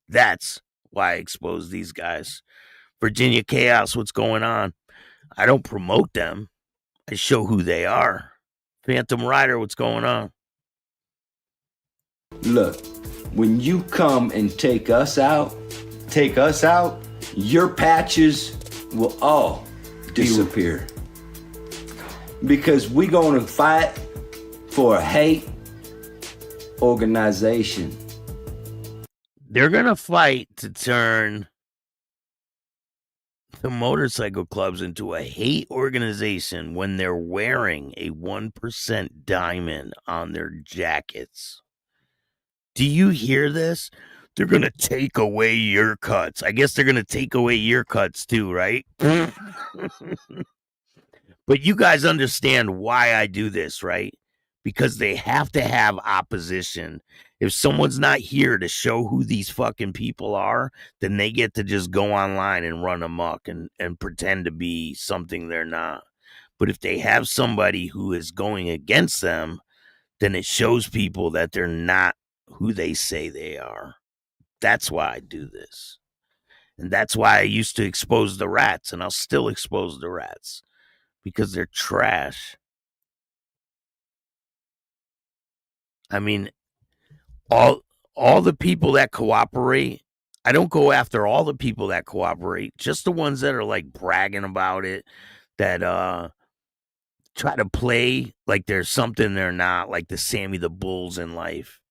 That's why I expose these guys. Virginia Chaos, what's going on? I don't promote them. I show who they are. Phantom Rider, what's going on? Look, when you come and take us out, your patches will all disappear. Because we're gonna fight for a hate organization. They're gonna fight to turn the motorcycle clubs into a hate organization when they're wearing a 1% diamond on their jackets. Do you hear this? They're going to take away your cuts. I guess they're going to take away your cuts too, right? But you guys understand why I do this, right? Because they have to have opposition. If someone's not here to show who these fucking people are, then they get to just go online and run amok and pretend to be something they're not. But if they have somebody who is going against them, then it shows people that they're not who they say they are. That's why I do this. And that's why I used to expose the rats, and I'll still expose the rats. Because they're trash. I mean, all the people that cooperate, I don't go after all the people that cooperate, just the ones that are like bragging about it, that try to play like there's something they're not, like the Sammy the Bulls in life.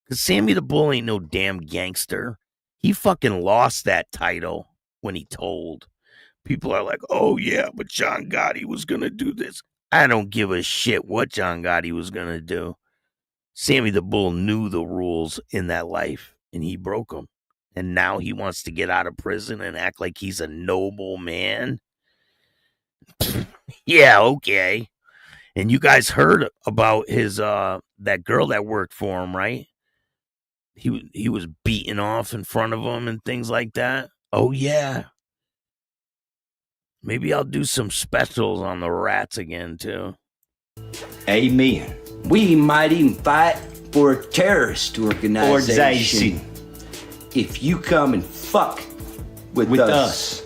Because Sammy the Bull ain't no damn gangster. He fucking lost that title when he told. People are like, oh yeah, but John Gotti was going to do this. I don't give a shit what John Gotti was going to do. Sammy the Bull knew the rules in that life, and he broke them. And now he wants to get out of prison and act like he's a noble man. Yeah, okay. And you guys heard about his that girl that worked for him, right? He was beaten off in front of him and things like that. Oh yeah. Maybe I'll do some specials on the rats again too. Amen. We might even fight for a terrorist organization. If you come and fuck with us.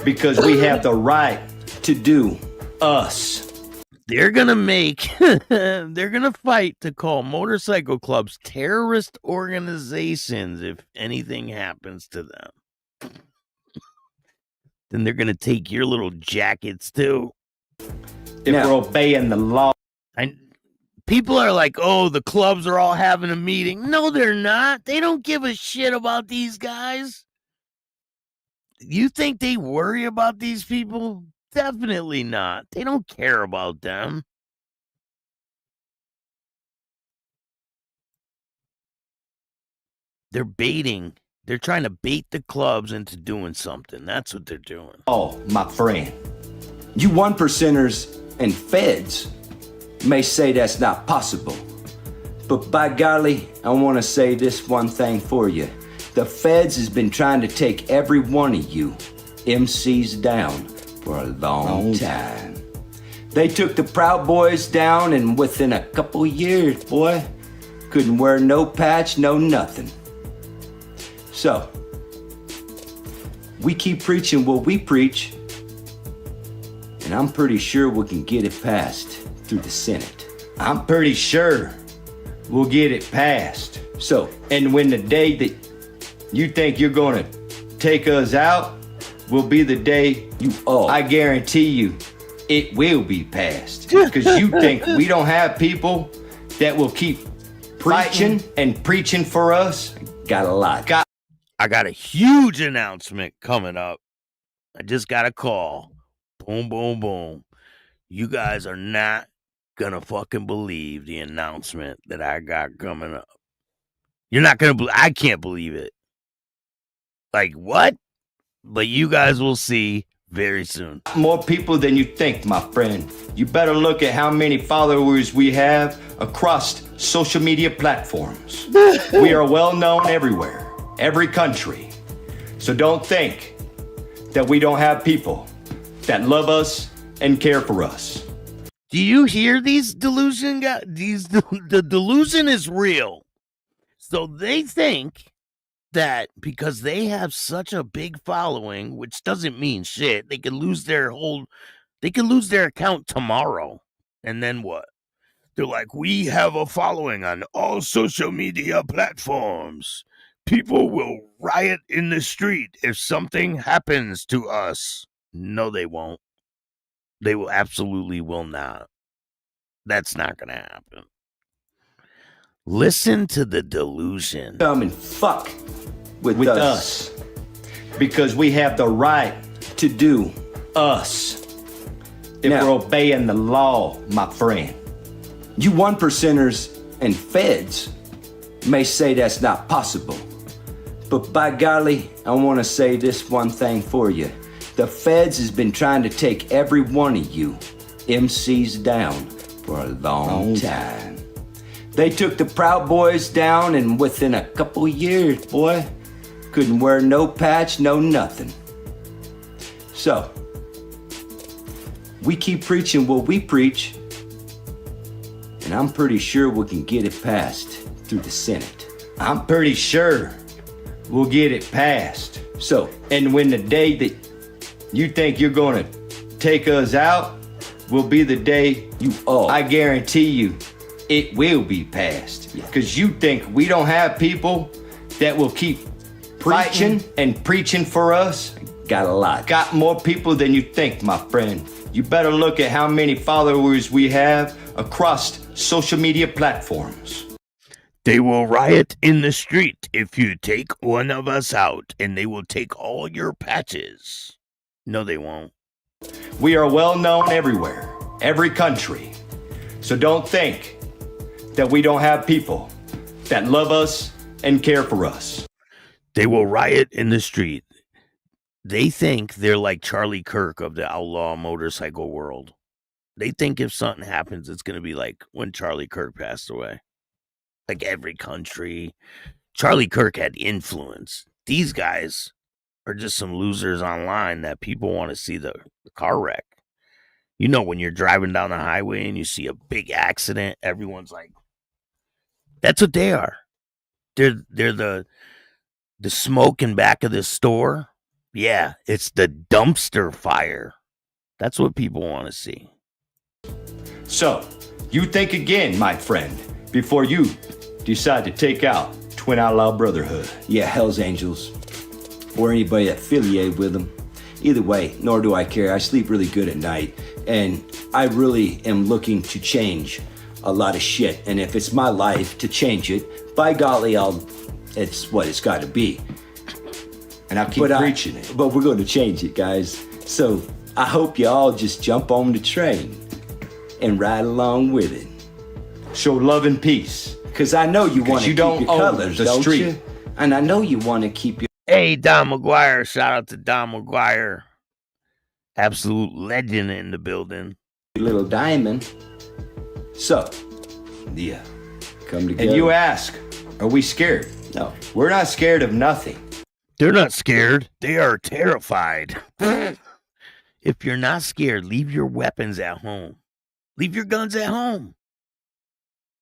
Because we have the right to do us. They're gonna they're gonna fight to call motorcycle clubs terrorist organizations if anything happens to them. Then they're gonna take your little jackets too. If we're obeying the law. People are like, oh, the clubs are all having a meeting. No, they're not. They don't give a shit about these guys. You think they worry about these people? Definitely not. They don't care about them. They're baiting. They're trying to bait the clubs into doing something. That's what they're doing. Oh, my friend. You 1%ers and feds may say that's not possible. But by golly, I want to say this one thing for you. The feds has been trying to take every one of you MCs down for a long time. They took the Proud Boys down, and within a couple years, boy, couldn't wear no patch, no nothing. So, we keep preaching what we preach, and I'm pretty sure we can get it passed through the Senate. I'm pretty sure we'll get it passed. So, and when the day that you think you're gonna take us out will be the day I guarantee you it will be passed. Because you think we don't have people that will keep preaching and preaching for us? Got a lot. I got a huge announcement coming up. I just got a call. Boom, boom, boom. You guys are not gonna fucking believe the announcement that I got coming up. You're not gonna believe. I can't believe it. Like, what? But you guys will see very soon. More people than you think, my friend. You better look at how many followers we have across social media platforms. We are well known everywhere, every country. So don't think that we don't have people that love us and care for us. Do you hear these delusion guys? The delusion is real. So they think that because they have such a big following, which doesn't mean shit, they could lose their account tomorrow. And then what? They're like, we have a following on all social media platforms. People will riot in the street if something happens to us. No, they won't. They will absolutely will not. That's not going to happen. Listen to the delusion. Come and fuck with us. Because we have the right to do us. If we're obeying the law, my friend. You 1%ers and feds may say that's not possible. But by golly, I want to say this one thing for you. The feds has been trying to take every one of you MCs down for a long time. They took the Proud Boys down, and within a couple years, boy, couldn't wear no patch, no nothing. So, we keep preaching what we preach, and I'm pretty sure we can get it passed through the Senate. I'm pretty sure we'll get it passed. So, and when the day that you think you're gonna take us out will be the day I guarantee you it will be passed. Because you think we don't have people that will keep preaching and preaching for us? Got a lot. Got more people than you think, my friend. You better look at how many followers we have across social media platforms. They will riot in the street if you take one of us out, and they will take all your patches. No, they won't. We are well known everywhere, every country. So don't think that we don't have people that love us and care for us. They will riot in the street. They think they're like Charlie Kirk of the outlaw motorcycle world. They think if something happens, it's going to be like when Charlie Kirk passed away. Like every country. Charlie Kirk had influence. These guys are just some losers online that people want to see the car wreck. You know, when you're driving down the highway and you see a big accident, everyone's like, that's what they are. They're the smoke in back of the store. Yeah, it's the dumpster fire. That's what people want to see. So, you think again, my friend, before you decide to take out Twin Outlaw Brotherhood. Yeah, Hell's Angels, or anybody affiliated with them. Either way, nor do I care. I sleep really good at night, and I really am looking to change a lot of shit. And if it's my life to change it, by golly, it's what it's got to be. And I'll keep preaching it. But we're going to change it, guys. So I hope you all just jump on the train and ride along with it. Show love and peace. Because I know you want to keep your colors, don't you? And I know you want to keep your... Hey, Don McGuire. Shout out to Don McGuire. Absolute legend in the building. Little diamond. So, yeah, come together. And you ask, are we scared? No. We're not scared of nothing. They're not scared. They are terrified. If you're not scared, leave your weapons at home. Leave your guns at home.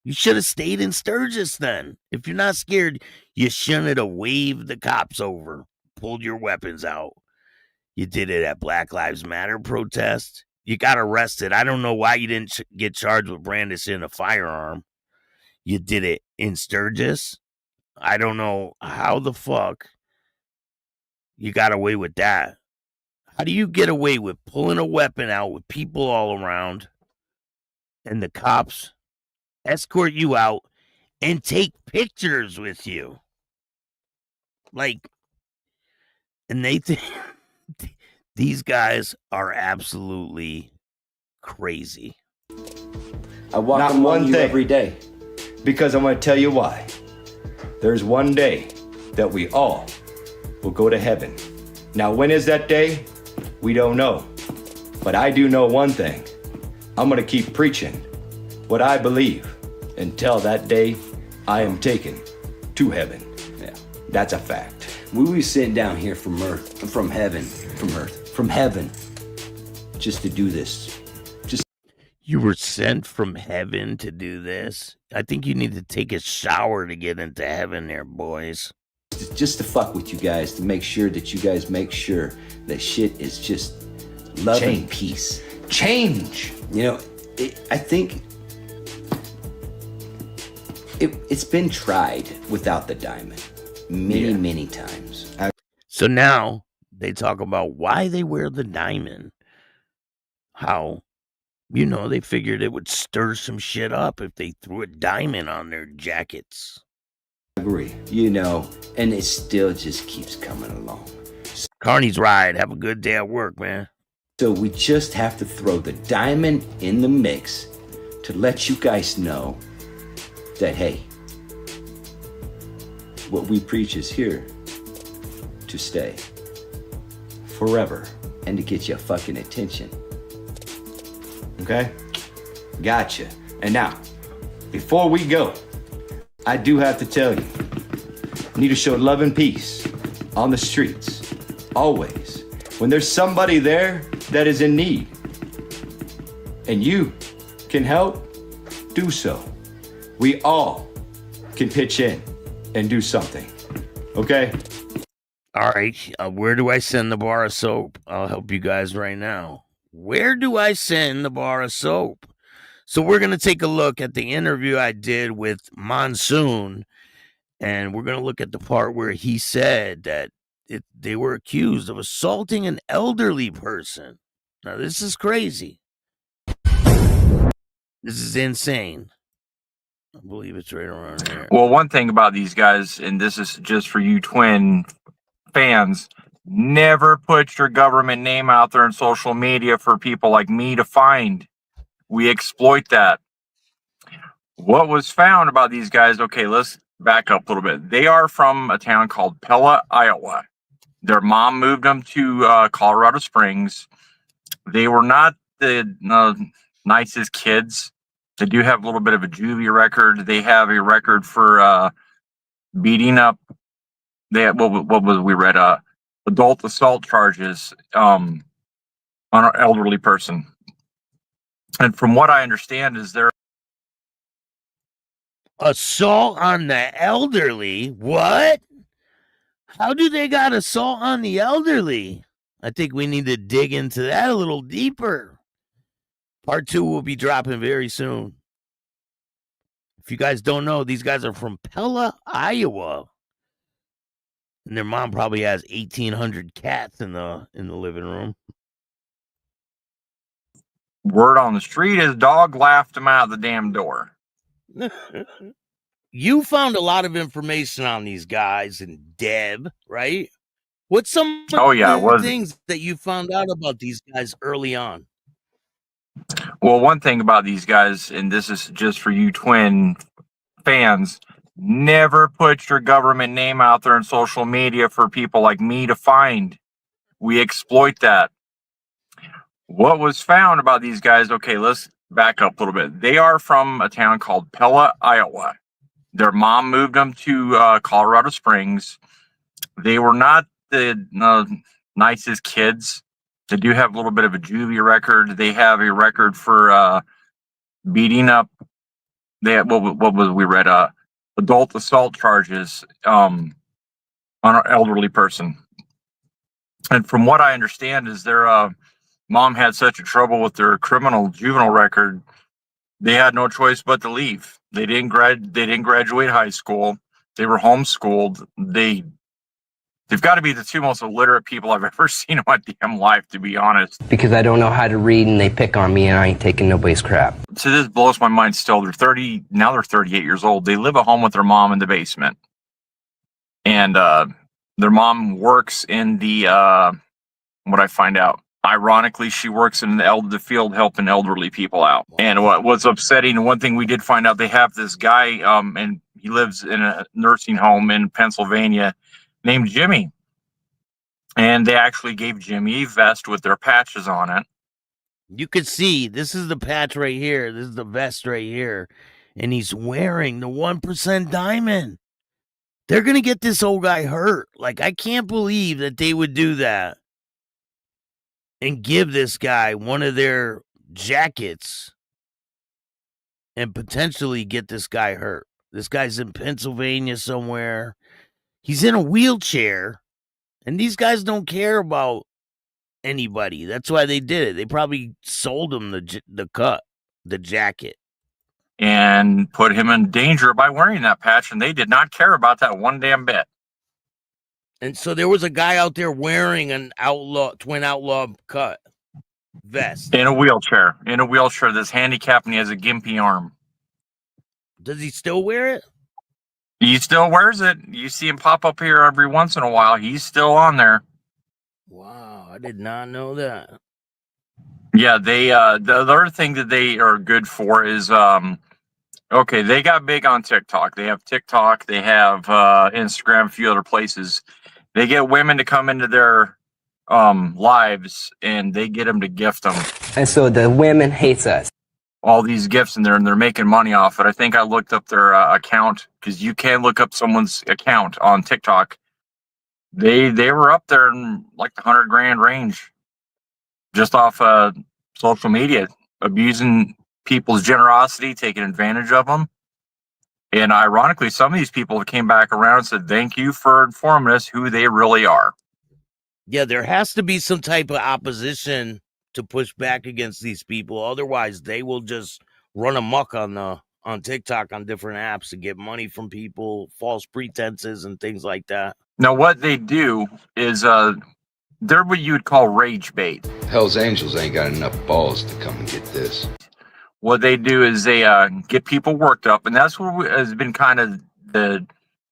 You should have stayed in Sturgis then. If you're not scared, you shouldn't have waved the cops over, pulled your weapons out. You did it at Black Lives Matter protest. You got arrested. I don't know why you didn't get charged with brandishing a firearm. You did it in Sturgis. I don't know how the fuck you got away with that. How do you get away with pulling a weapon out with people all around and the cops escort you out and take pictures with you? Like, and they think these guys are absolutely crazy. I walk among you every day because I'm going to tell you why. There's one day that we all will go to heaven. Now, when is that day? We don't know. But I do know one thing. I'm going to keep preaching what I believe until that day I am taken to heaven. Yeah, that's a fact. We were sitting down here from heaven, just to do this. You were sent from heaven to do this? I think you need to take a shower to get into heaven there, boys. Just to fuck with you guys, to make sure that you guys make sure that shit is just love and peace. Change! You know, I think It's been tried without the diamond many times. So now they talk about why they wear the diamond. How, they figured it would stir some shit up if they threw a diamond on their jackets. I agree, and it still just keeps coming along. Carney's right. Have a good day at work, man. So we just have to throw the diamond in the mix to let you guys know that, hey, what we preach is here to stay forever and to get your fucking attention. Okay? Gotcha. And now, before we go, I do have to tell you, need to show love and peace on the streets, always. When there's somebody there that is in need and you can help, do so. We all can pitch in and do something. Okay? All right. Where do I send the bar of soap? I'll help you guys right now. Where do I send the bar of soap? So we're going to take a look at the interview I did with Monsoon, and we're going to look at the part where he said that they were accused of assaulting an elderly person. Now, this is crazy. This is insane. I believe it's right around here. Well, one thing about these guys, and this is just for you twin fans, never put your government name out there in social media for people like me to find. We exploit that. What was found about these guys, okay, let's back up a little bit. They are from a town called Pella, Iowa. Their mom moved them to Colorado Springs. They were not the nicest kids. They do have a little bit of a juvie record. They have a record for beating up. They had, what was we read? Adult assault charges on an elderly person. And from what I understand, is there assault on the elderly? What? How do they got assault on the elderly? I think we need to dig into that a little deeper. Part 2 will be dropping very soon. If you guys don't know, these guys are from Pella, Iowa. And their mom probably has 1,800 cats in the living room. Word on the street is dog laughed him out the damn door. You found a lot of information on these guys and Deb, right? What's some of the things that you found out about these guys early on? Well, one thing about these guys, and this is just for you twin fans, never put your government name out there in social media for people like me to find. We exploit that. What was found about these guys, okay, let's back up a little bit. They are from a town called Pella, Iowa. Their mom moved them to Colorado Springs. They were not the nicest kids. They do have a little bit of a juvie record. They have a record for beating up. They had, what was we read? Adult assault charges on an elderly person. And from what I understand, is their mom had such a trouble with their juvenile record, they had no choice but to leave. They didn't graduate high school. They were homeschooled. They've got to be the two most illiterate people I've ever seen in my damn life, to be honest. Because I don't know how to read and they pick on me and I ain't taking nobody's crap. So this blows my mind still. They're 30, now they're 38 years old. They live at home with their mom in the basement. And their mom works in the, what I find out, ironically, she works in the field helping elderly people out. And what was upsetting, one thing we did find out, they have this guy, and he lives in a nursing home in Pennsylvania, named Jimmy. And they actually gave Jimmy a vest with their patches on it. You could see, this is the patch right here. This is the vest right here. And he's wearing the 1% diamond. They're going to get this old guy hurt. Like, I can't believe that they would do that and give this guy one of their jackets and potentially get this guy hurt. This guy's in Pennsylvania somewhere. He's in a wheelchair, and these guys don't care about anybody. That's why they did it. They probably sold him the jacket. and put him in danger by wearing that patch, and they did not care about that one damn bit. And so there was a guy out there wearing an twin outlaw cut vest in a wheelchair that's handicapped, and he has a gimpy arm. Does he still wear it? He still wears it. You see him pop up here every once in a while. He's still on there. Wow, I did not know that. Yeah, they the other thing that they are good for is okay, they got big on TikTok. They have TikTok, they have Instagram, a few other places. They get women to come into their lives, and they get them to gift them. And so the women hates us. All these gifts in there, and they're making money off it. I think I looked up their account, because you can look up someone's account on TikTok. They were up there in like the 100 grand range, just off social media, abusing people's generosity, taking advantage of them. And ironically, some of these people came back around and said, "Thank you for informing us who they really are." Yeah, there has to be some type of opposition to push back against these people. Otherwise, they will just run amok on TikTok, on different apps, to get money from people, false pretenses, and things like that. Now, what they do is they're what you would call rage bait. Hell's Angels ain't got enough balls to come and get this. What they do is they get people worked up, and that's what has been kind of the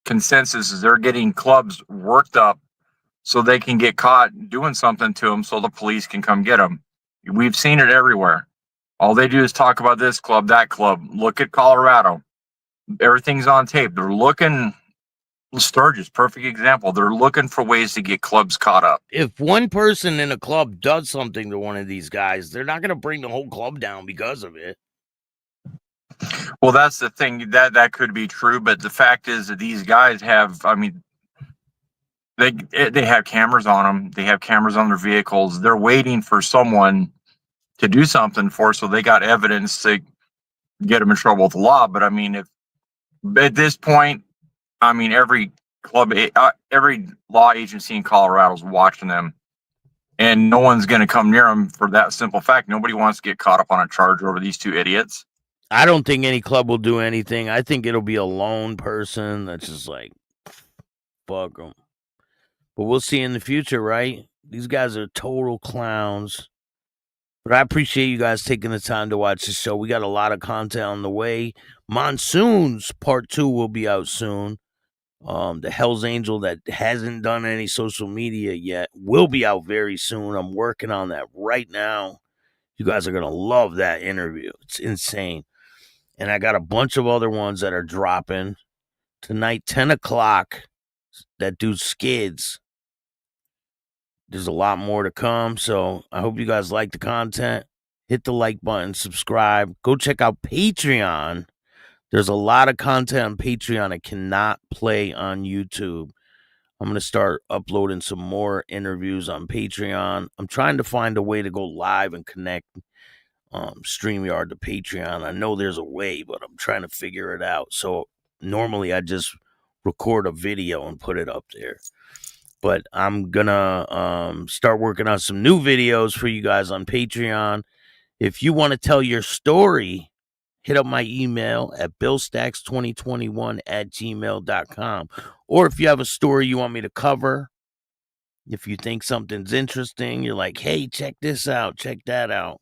consensus, is they're getting clubs worked up so they can get caught doing something to them, so the police can come get them. We've seen it everywhere. All they do is talk about this club, that club. Look at Colorado. Everything's on tape. They're looking. Sturgis, perfect example. They're looking for ways to get clubs caught up. If one person in a club does something to one of these guys, they're not going to bring the whole club down because of it. Well, that's the thing. That could be true, but the fact is that these guys have, I mean, they have cameras on them. They have cameras on their vehicles. They're waiting for someone to do something so they got evidence to get them in trouble with the law. But I mean, if at this point, I mean, every club, every law agency in Colorado is watching them, and no one's going to come near them for that simple fact. Nobody wants to get caught up on a charge over these two idiots. I don't think any club will do anything. I think it'll be a lone person that's just like, fuck them. But we'll see in the future, right? These guys are total clowns. But I appreciate you guys taking the time to watch the show. We got a lot of content on the way. Monsoons Part 2 will be out soon. The Hell's Angel that hasn't done any social media yet will be out very soon. I'm working on that right now. You guys are going to love that interview. It's insane. And I got a bunch of other ones that are dropping. Tonight, 10 o'clock, that dude Skids. There's a lot more to come, so I hope you guys like the content. Hit the like button, subscribe. Go check out Patreon. There's a lot of content on Patreon I cannot play on YouTube. I'm going to start uploading some more interviews on Patreon. I'm trying to find a way to go live and connect StreamYard to Patreon. I know there's a way, but I'm trying to figure it out. So normally I just record a video and put it up there. But I'm going to start working on some new videos for you guys on Patreon. If you want to tell your story, hit up my email at billstax2021@gmail.com. Or if you have a story you want me to cover, if you think something's interesting, you're like, hey, check this out, check that out,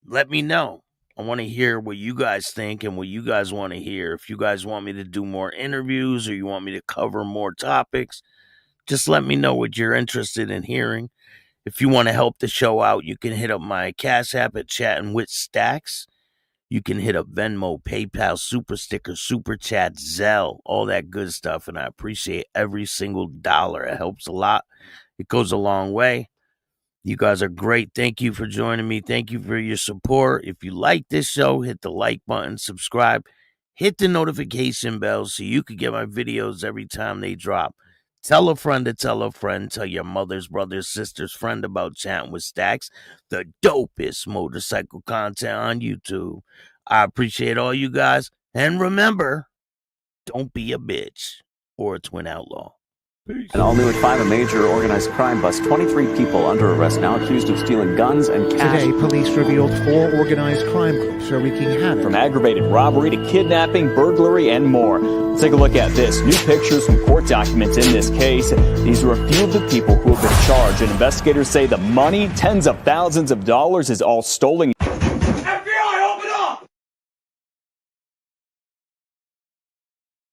let me know. I want to hear what you guys think and what you guys want to hear. If you guys want me to do more interviews or you want me to cover more topics, just let me know what you're interested in hearing. If you want to help the show out, you can hit up my Cash App at Chattin with Staxx. You can hit up Venmo, PayPal, Super Sticker, Super Chat, Zelle, all that good stuff. And I appreciate every single dollar. It helps a lot. It goes a long way. You guys are great. Thank you for joining me. Thank you for your support. If you like this show, hit the like button, subscribe, hit the notification bell so you can get my videos every time they drop. Tell a friend to tell a friend. Tell your mother's, brother's, sister's friend about Chattin with Staxx, the dopest motorcycle content on YouTube. I appreciate all you guys. And remember, don't be a bitch or a twin outlaw. And all new at 5, a major organized crime bust. 23 people under arrest now, accused of stealing guns and cash. Today, police revealed 4 organized crime groups are wreaking havoc. From aggravated robbery to kidnapping, burglary, and more. Let's take a look at this. New pictures from court documents in this case. These are a few of the people who have been charged. And investigators say the money, tens of thousands of dollars, is all stolen.